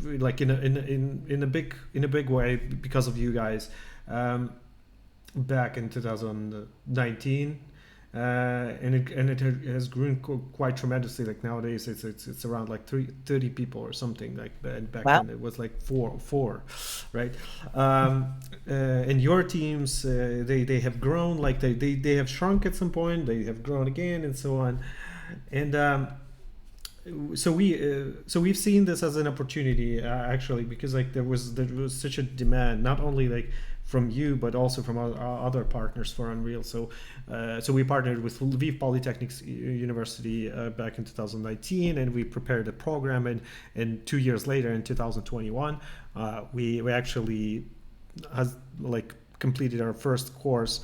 like in a big way because of you guys, back in 2019. And it has grown quite tremendously. Like nowadays it's around like 30 people or something, like, and back Wow. then it was like four, right? And your teams, they have grown, like they have shrunk at some point, they have grown again, and so on. And so we've seen this as an opportunity, actually, because like there was such a demand, not only like from you but also from our other partners for Unreal. So we partnered with Lviv Polytechnic University back in 2019, and we prepared a program, and 2 years later in 2021 we actually has like completed our first course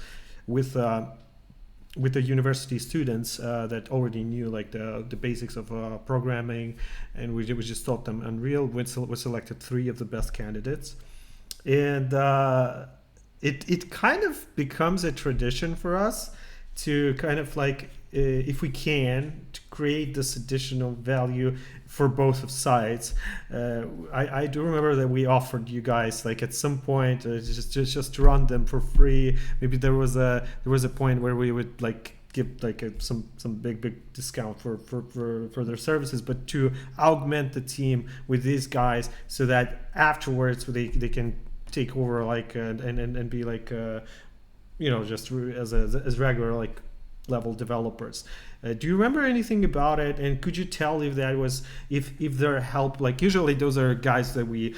with the university students that already knew like the basics of programming, and we just taught them Unreal. We selected 3 of the best candidates, and it kind of becomes a tradition for us to kind of like, if we can, to create this additional value for both sides. I do remember that we offered you guys like at some point just to run them for free. Maybe there was a point where we would like give like some big discount for their services, but to augment the team with these guys so that afterwards they can take over like and be like just as regular like level developers. Do you remember anything about it, and could you tell if that was if their help, like usually those are guys that we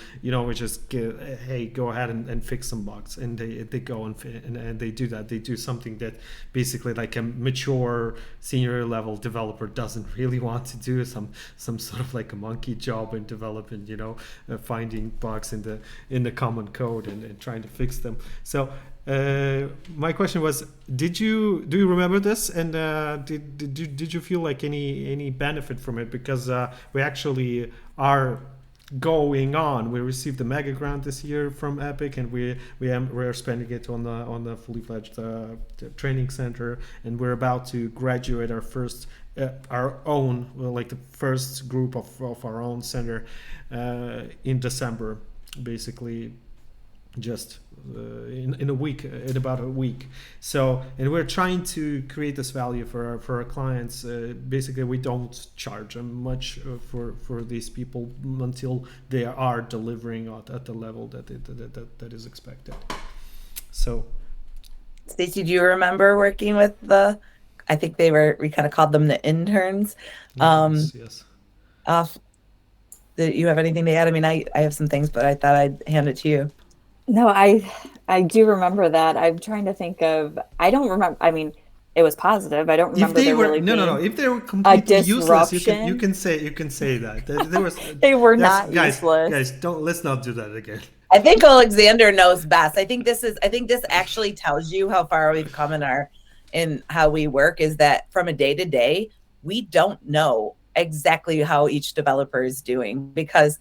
just hey, go ahead and fix some bugs, and they go and they do that, they do something that basically like a mature senior level developer doesn't really want to do, some sort of like a monkey job in development, finding bugs in the common code and trying to fix them. So my question was, do you remember this, and did you feel like any benefit from it? Because we actually are going on. We received the mega grant this year from Epic, and we're spending it on the fully fledged training center, and we're about to graduate our first our own, like the first group of our own center in December, basically. just in a week, in about a week. So, and we're trying to create this value for our clients. Basically, we don't charge them much for these people until they are delivering at the level that is expected. So, Stacey, do you remember working with I think we kind of called them the interns. yes. Do you have anything to add? I mean, I have some things, but I thought I'd hand it to you. No, I do remember that. I'm trying to think of. I don't remember. I mean, it was positive. I don't remember. If they were really no. If they were completely useless, you can say that. There was, they were not useless. Guys, let's not do that again. I think Alexander knows best. I think this actually tells you how far we've come in how we work, is that from a day to day, we don't know exactly how each developer is doing, because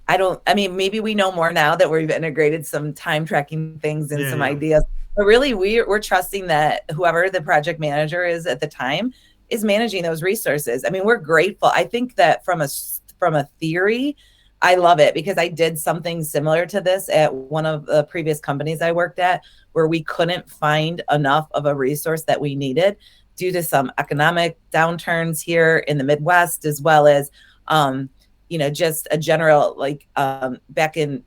I mean, maybe we know more now that we've integrated some time tracking things and some ideas, but really we're trusting that whoever the project manager is at the time is managing those resources. I mean, we're grateful. I think that from a theory, I love it, because I did something similar to this at one of the previous companies I worked at, where we couldn't find enough of a resource that we needed due to some economic downturns here in the Midwest, as well as, just a general, back in,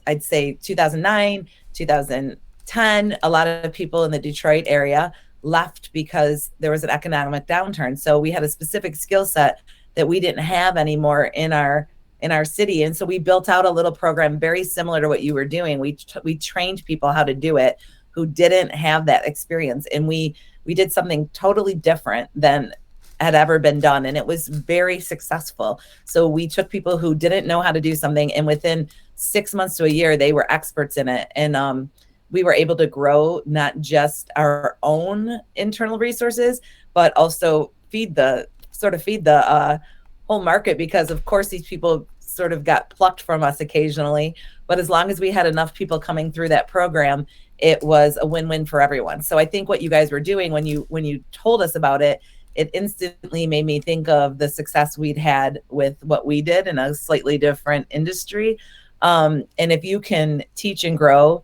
I'd say 2009, 2010, a lot of people in the Detroit area left because there was an economic downturn. So we had a specific skill set that we didn't have anymore in our city. And so we built out a little program very similar to what you were doing. We trained people how to do it who didn't have that experience. And we did something totally different than had ever been done. And it was very successful. So we took people who didn't know how to do something, and within 6 months to a year, they were experts in it. And we were able to grow not just our own internal resources, but also feed the whole market, because of course these people sort of got plucked from us occasionally, but as long as we had enough people coming through that program, it was a win-win for everyone. So I think what you guys were doing when you told us about it, it instantly made me think of the success we'd had with what we did in a slightly different industry. And if you can teach and grow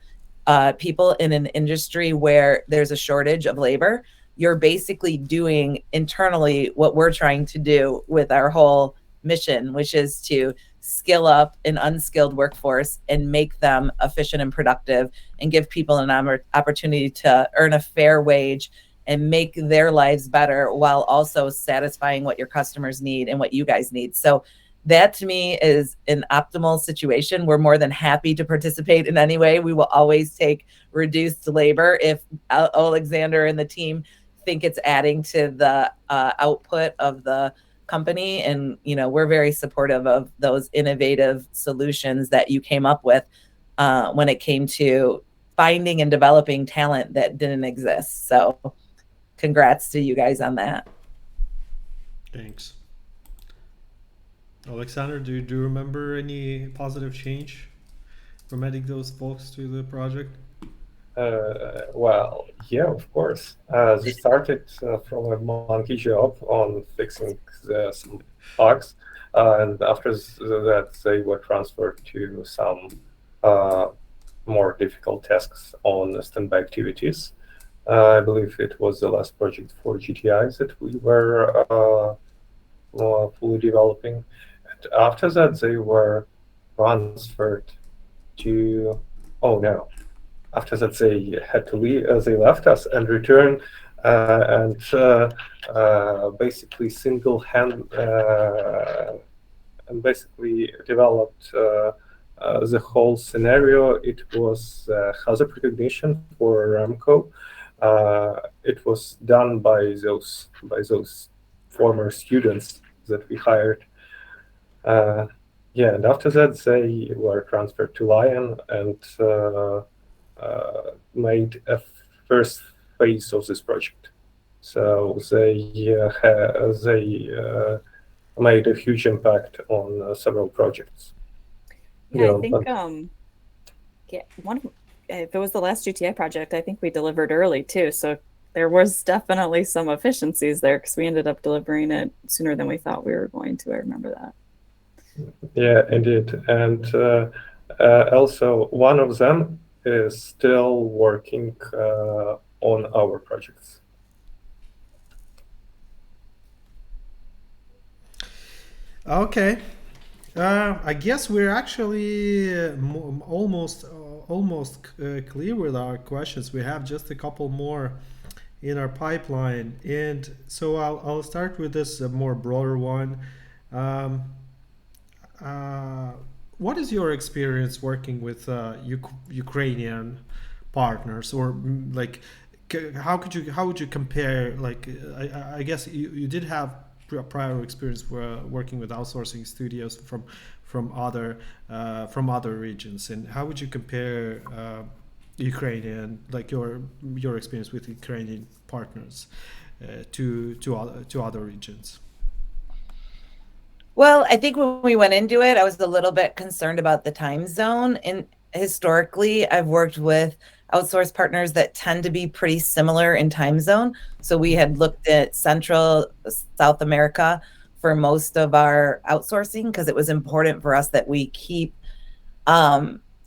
people in an industry where there's a shortage of labor, you're basically doing internally what we're trying to do with our whole mission, which is to skill up an unskilled workforce and make them efficient and productive, and give people an opportunity to earn a fair wage and make their lives better, while also satisfying what your customers need and what you guys need. So that to me is an optimal situation. We're more than happy to participate in any way. We will always take reduced labor if Alexander and the team think it's adding to the output of the company. And we're very supportive of those innovative solutions that you came up with when it came to finding and developing talent that didn't exist. So congrats to you guys on that. Thanks. Alexander, do you remember any positive change from adding those folks to the project? Well, yeah, of course. They started from a monkey job on fixing some bugs, and after that, they were transferred to some more difficult tasks on standby activities. I believe it was the last project for GTI that we were fully developing. And after that, they were transferred to. Oh no. After that, they had to leave. They left us and returned, and basically and basically developed the whole scenario. It was hazard recognition for Ramco. It was done by those former students that we hired. And after that, they were transferred to Lion and made a first phase of this project. So they made a huge impact on several projects. Yeah, I think if it was the last GTI project, I think we delivered early too. So there was definitely some efficiencies there, because we ended up delivering it sooner than we thought we were going to. I remember that. Yeah, indeed. And Also, one of them is still working on our projects. Okay. I guess we're actually almost clear with our questions. We have just a couple more in our pipeline, and so I'll start with this more broader one. Um, uh, what is your experience working with Ukrainian partners, or like how would you compare? Like I guess you did have prior experience working with outsourcing studios from other regions, and how would you compare Ukrainian, like your experience with Ukrainian partners to other regions? Well, I think when we went into it, I was a little bit concerned about the time zone. And historically, I've worked with outsourced partners that tend to be pretty similar in time zone. So we had looked at Central, South America for most of our outsourcing because it was important for us that we keep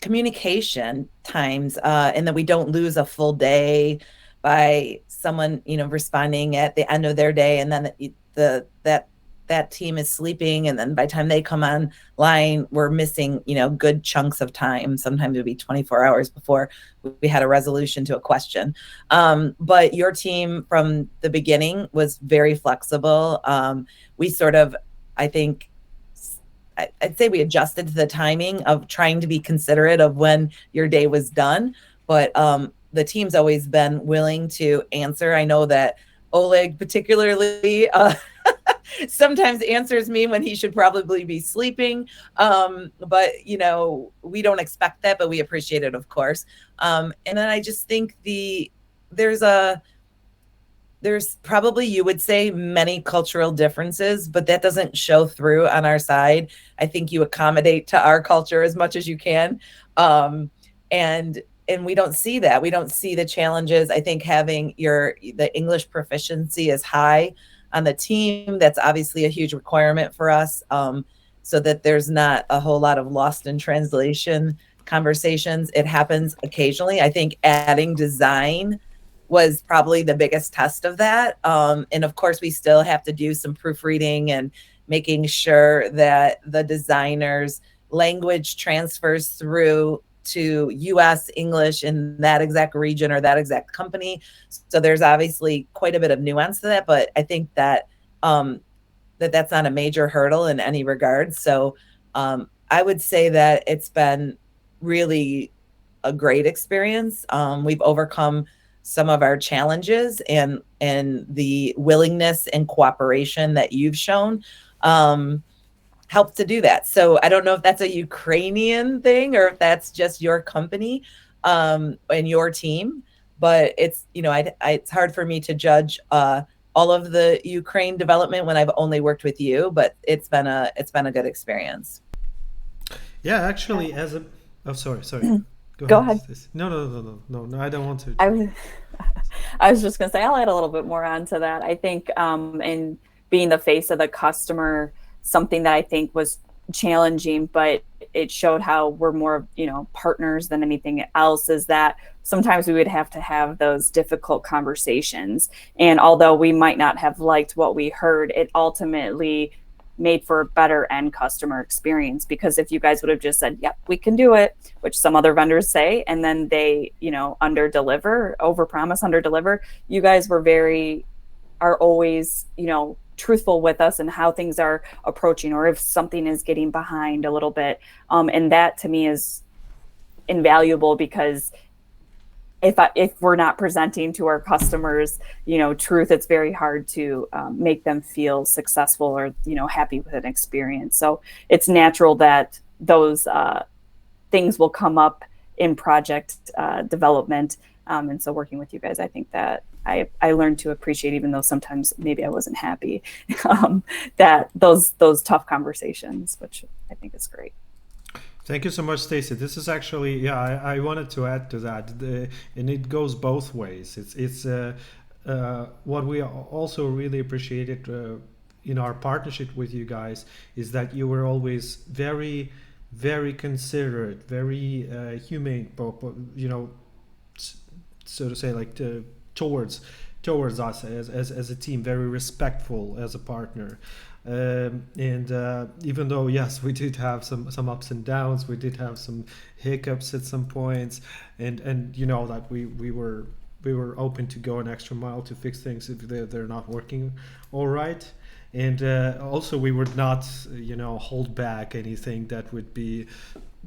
communication times and that we don't lose a full day by someone, responding at the end of their day, and then that team is sleeping, and then by the time they come online, we're missing, good chunks of time. Sometimes it would be 24 hours before we had a resolution to a question. But your team from the beginning was very flexible. We sort of, I think, I'd say we adjusted to the timing of trying to be considerate of when your day was done. But the team's always been willing to answer. I know that Oleg particularly sometimes answers me when he should probably be sleeping. But, we don't expect that, but we appreciate it, of course. And then I just think there's probably, you would say, many cultural differences, but that doesn't show through on our side. I think you accommodate to our culture as much as you can. And we don't see that. We don't see the challenges. I think having the English proficiency is high on the team. That's obviously a huge requirement for us, so that there's not a whole lot of lost in translation conversations. It happens occasionally. I think adding design was probably the biggest test of that. And of course, we still have to do some proofreading and making sure that the designer's language transfers through to US English in that exact region or that exact company. So there's obviously quite a bit of nuance to that, but I think that that's not a major hurdle in any regard. So I would say that it's been really a great experience. We've overcome some of our challenges, and the willingness and cooperation that you've shown helped to do that. So I don't know if that's a Ukrainian thing or if that's just your company and your team, but it's, it's hard for me to judge all of the Ukraine development when I've only worked with you, but it's been a good experience. Yeah, actually, sorry. Go ahead. No, I don't want to. I was just going to say, I'll add a little bit more onto that. I think in being the face of the customer, something that I think was challenging, but it showed how we're more, partners than anything else, is that sometimes we would have to have those difficult conversations. And although we might not have liked what we heard, it ultimately made for a better end customer experience. Because if you guys would have just said, yep, we can do it, which some other vendors say, and then they, under deliver, over promise, under deliver, you guys are always, truthful with us and how things are approaching, or if something is getting behind a little bit. And that to me is invaluable, because if we're not presenting to our customers, truth, it's very hard to make them feel successful or, happy with an experience. So it's natural that those things will come up in project development. And so working with you guys, I think that I learned to appreciate, even though sometimes maybe I wasn't happy, that those tough conversations, which I think is great. Thank you so much, Stacy. This is actually, I wanted to add to that, and it goes both ways. It's what we also really appreciated in our partnership with you guys is that you were always very very considerate, very humane, so to say, like towards towards us as a team, very respectful as a partner. And even though, yes, we did have some ups and downs, we did have some hiccups at some points, and that we were open to go an extra mile to fix things if they're not working all right. And also, we would not, hold back anything that would be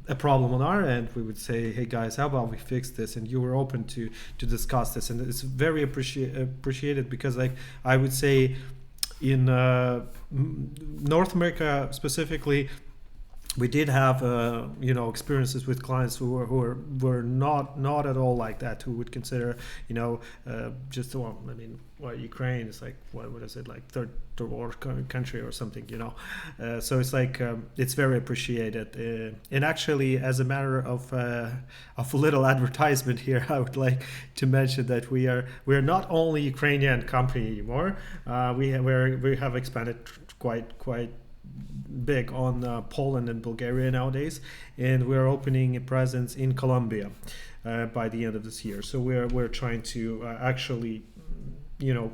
a problem on our end. We would say, "Hey guys, how about we fix this?" And you were open to discuss this, and it's very appreciated because, like, I would say, in North America specifically, we did have experiences with clients who were not at all like that, who would consider just Ukraine is like, what is it, like third world country or something, so it's like, it's very appreciated, and actually, as a matter of a little advertisement here, I would like to mention that we are not only Ukrainian company anymore. We have expanded quite big on Poland and Bulgaria nowadays, and we're opening a presence in Colombia by the end of this year. So we're trying to actually,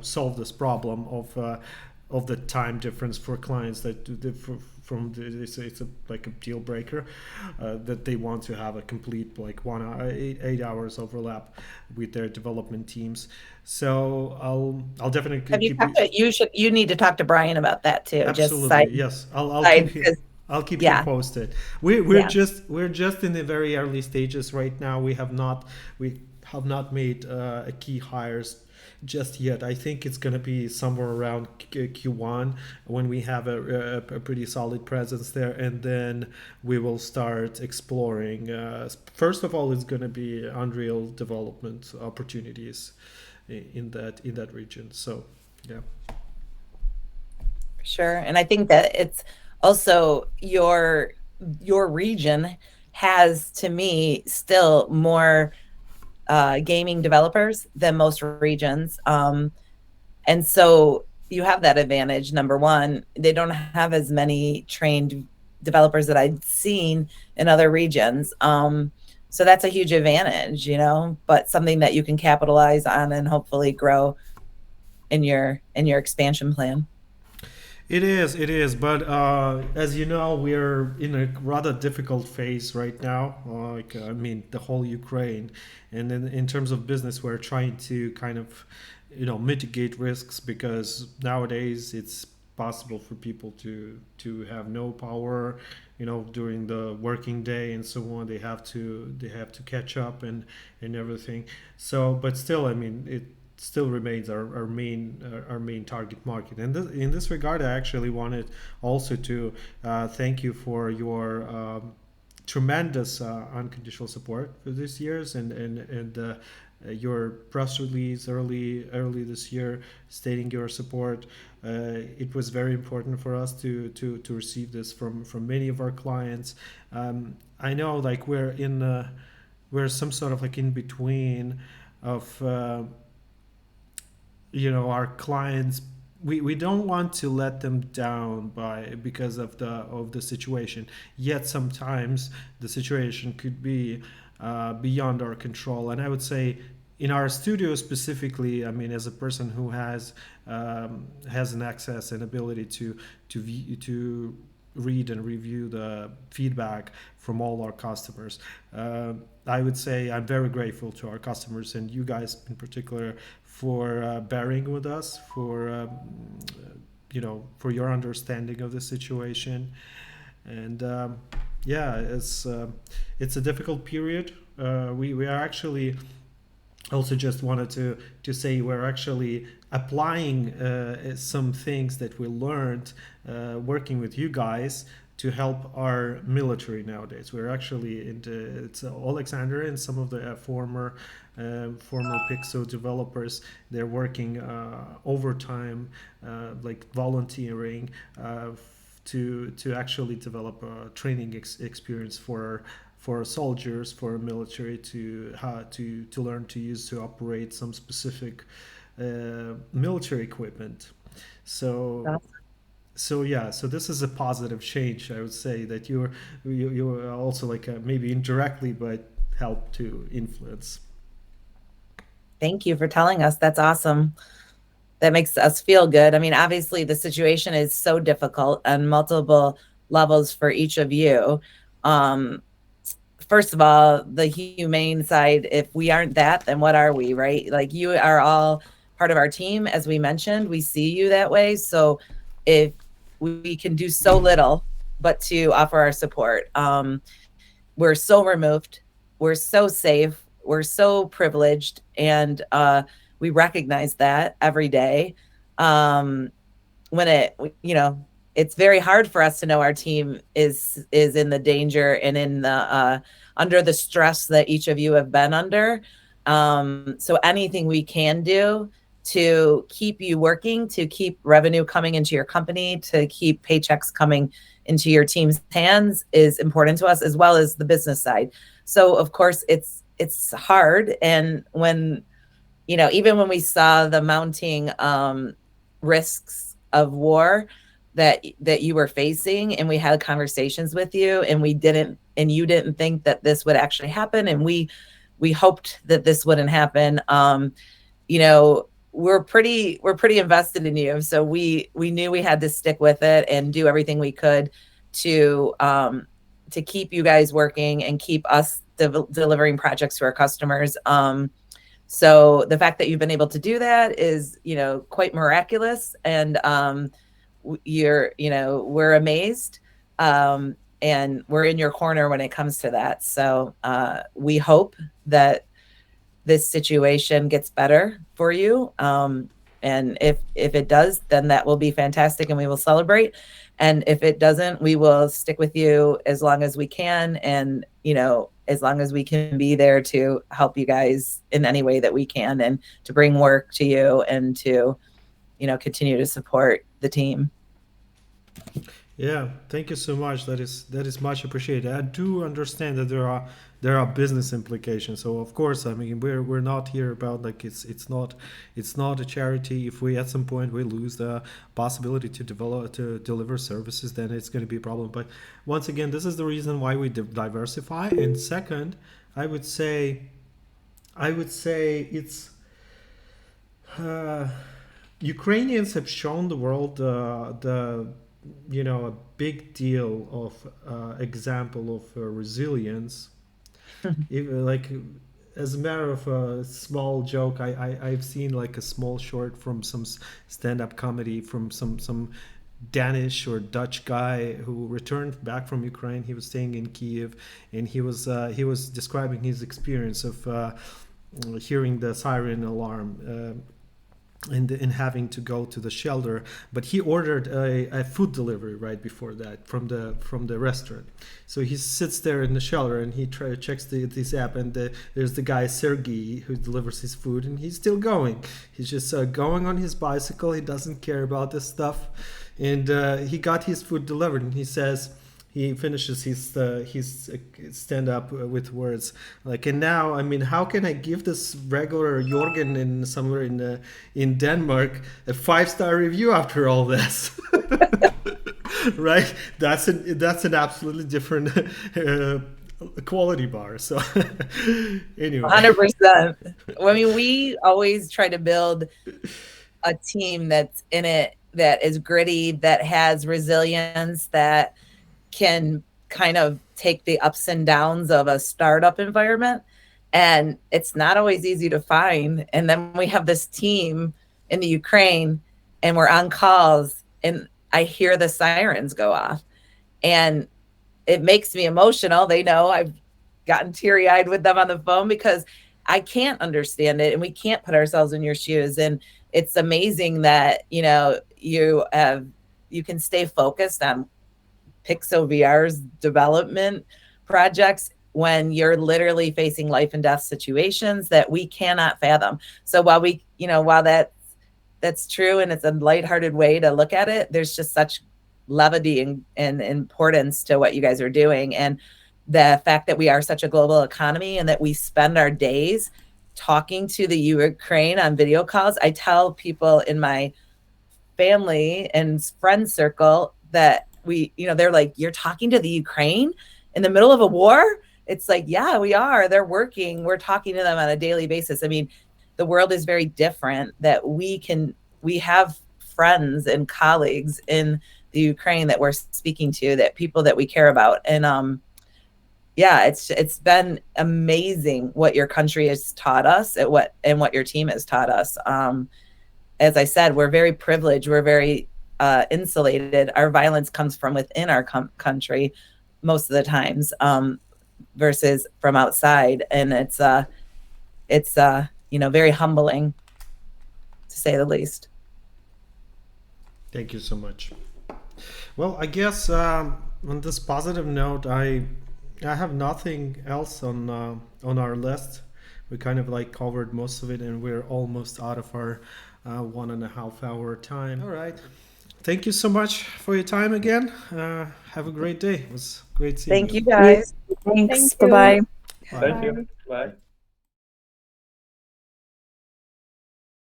solve this problem of the time difference for clients it's like a deal breaker, that they want to have a complete, like, 8 hours overlap with their development teams. So I'll definitely Have you keep talked to, you need to talk to Brian about that too. Just absolutely, side, yes. I'll side, keep you. 'cause- I'll keep you yeah, posted. We're yeah. just in the very early stages right now. We have not made a key hires just yet. I think it's going to be somewhere around Q1 when we have a pretty solid presence there, and then we will start exploring. First of all, it's going to be Unreal development opportunities in that region. So, yeah. Sure. And I think that it's also your region has, to me, still more gaming developers than most regions. And so you have that advantage. Number one, they don't have as many trained developers that I've seen in other regions. So that's a huge advantage, but something that you can capitalize on and hopefully grow in your expansion plan. It is, but as you know, we're in a rather difficult phase right now. Like, I mean, the whole Ukraine, and then in terms of business, we're trying to kind of, mitigate risks, because nowadays it's possible for people to have no power, during the working day and so on. They have to catch up and everything. So, but still, I mean, it still remains our main target market. And in this regard, I actually wanted also to thank you for your tremendous unconditional support for this year's, and your press release early this year stating your support. It was very important for us to receive this from many of our clients. I know, like, we're some sort of like in between of our clients. We don't want to let them down because of the situation, yet sometimes the situation could be beyond our control. And I would say, in our studio specifically, I mean, as a person who has an access and ability to read and review the feedback from all our customers, I would say I'm very grateful to our customers, and you guys in particular, for bearing with us, for your understanding of the situation. And yeah, it's a difficult period. We are actually also just wanted to say we're actually applying some things that we learned working with you guys to help our military nowadays. We're actually it's Alexander and some of the former PIXO developers. They're working overtime, like volunteering, to actually develop a training experience for soldiers, for military, to learn to operate some specific military equipment. So So yeah, so this is a positive change. I would say that you're also like maybe indirectly, but help to influence. Thank you for telling us. That's awesome. That makes us feel good. I mean, obviously, the situation is so difficult on multiple levels for each of you. Um, First of all, the humane side, if we aren't that, then what are we, right? Like, you are all part of our team, as we mentioned. We see you that way. So if we can do so little but to offer our support, we're so removed, we're so safe, we're so privileged, and we recognize that every day. Um, when it, it's very hard for us to know our team is in the danger and in the under the stress that each of you have been under. So anything we can do to keep you working, to keep revenue coming into your company, to keep paychecks coming into your team's hands is important to us, as well as the business side. So of course it's hard. And when, even when we saw the mounting risks of war that you were facing, and we had conversations with you, and you didn't think that this would actually happen, and we hoped that this wouldn't happen. We're pretty invested in you, so we knew we had to stick with it and do everything we could to keep you guys working and keep us delivering projects to our customers. So the fact that you've been able to do that is, quite miraculous, and we're amazed, and we're in your corner when it comes to that. So we hope that this situation gets better for you. And if it does, then that will be fantastic, and we will celebrate. And if it doesn't, we will stick with you as long as we can, and as long as we can be there to help you guys in any way that we can, and to bring work to you, and to continue to support the team. Yeah, thank you so much. That is much appreciated. I do understand that there are business implications. So of course, I mean, we're not here about like it's not a charity. If we at some point we lose the possibility to deliver services, then it's going to be a problem. But once again, this is the reason why we diversify. And second, I would say it's Ukrainians have shown the world a big deal of example of resilience. Like, as a matter of a small joke, I've seen like a small short from some stand-up comedy from some Danish or Dutch guy who returned back from Ukraine. He was staying in Kiev, and he was describing his experience of hearing the siren alarm. And having to go to the shelter, but he ordered a food delivery right before that from the restaurant. So he sits there in the shelter, and he checks this app, and there's the guy Sergey who delivers his food, and he's still going. He's just going on his bicycle. He doesn't care about this stuff, and he got his food delivered, and he finishes his stand up with words like, and now, I mean, how can I give this regular Jorgen in somewhere in Denmark a 5-star review after all this? Right? That's an absolutely different quality bar. So anyway, 100%. I mean, we always try to build a team that's in it, that is gritty, that has resilience, that can kind of take the ups and downs of a startup environment. And it's not always easy to find. And then we have this team in the Ukraine, and we're on calls, and I hear the sirens go off, and it makes me emotional. They know I've gotten teary-eyed with them on the phone, because I can't understand it, and we can't put ourselves in your shoes. And it's amazing that, you can stay focused on PIXO VR's development projects when you're literally facing life and death situations that we cannot fathom. So while that's true, and it's a lighthearted way to look at it, there's just such levity and importance to what you guys are doing. And the fact that we are such a global economy, and that we spend our days talking to the Ukraine on video calls. I tell people in my family and friend circle that they're like, you're talking to the Ukraine in the middle of a war? It's like, yeah, we are. They're working. We're talking to them on a daily basis. I mean, the world is very different, that we have friends and colleagues in the Ukraine that we're speaking to, that people that we care about. And yeah, it's been amazing what your country has taught us, what your team has taught us. As I said, we're very privileged. We're very insulated. Our violence comes from within our country most of the times, versus from outside. And it's very humbling, to say the least. Thank you so much. Well, I guess on this positive note, I have nothing else on our list. We kind of like covered most of it, and we're almost out of our 1.5 hour time. All right. Thank you so much for your time again. Have a great day. It was great seeing you. Thank you, guys. Thanks. Thank you. Bye-bye. Thank you. Bye.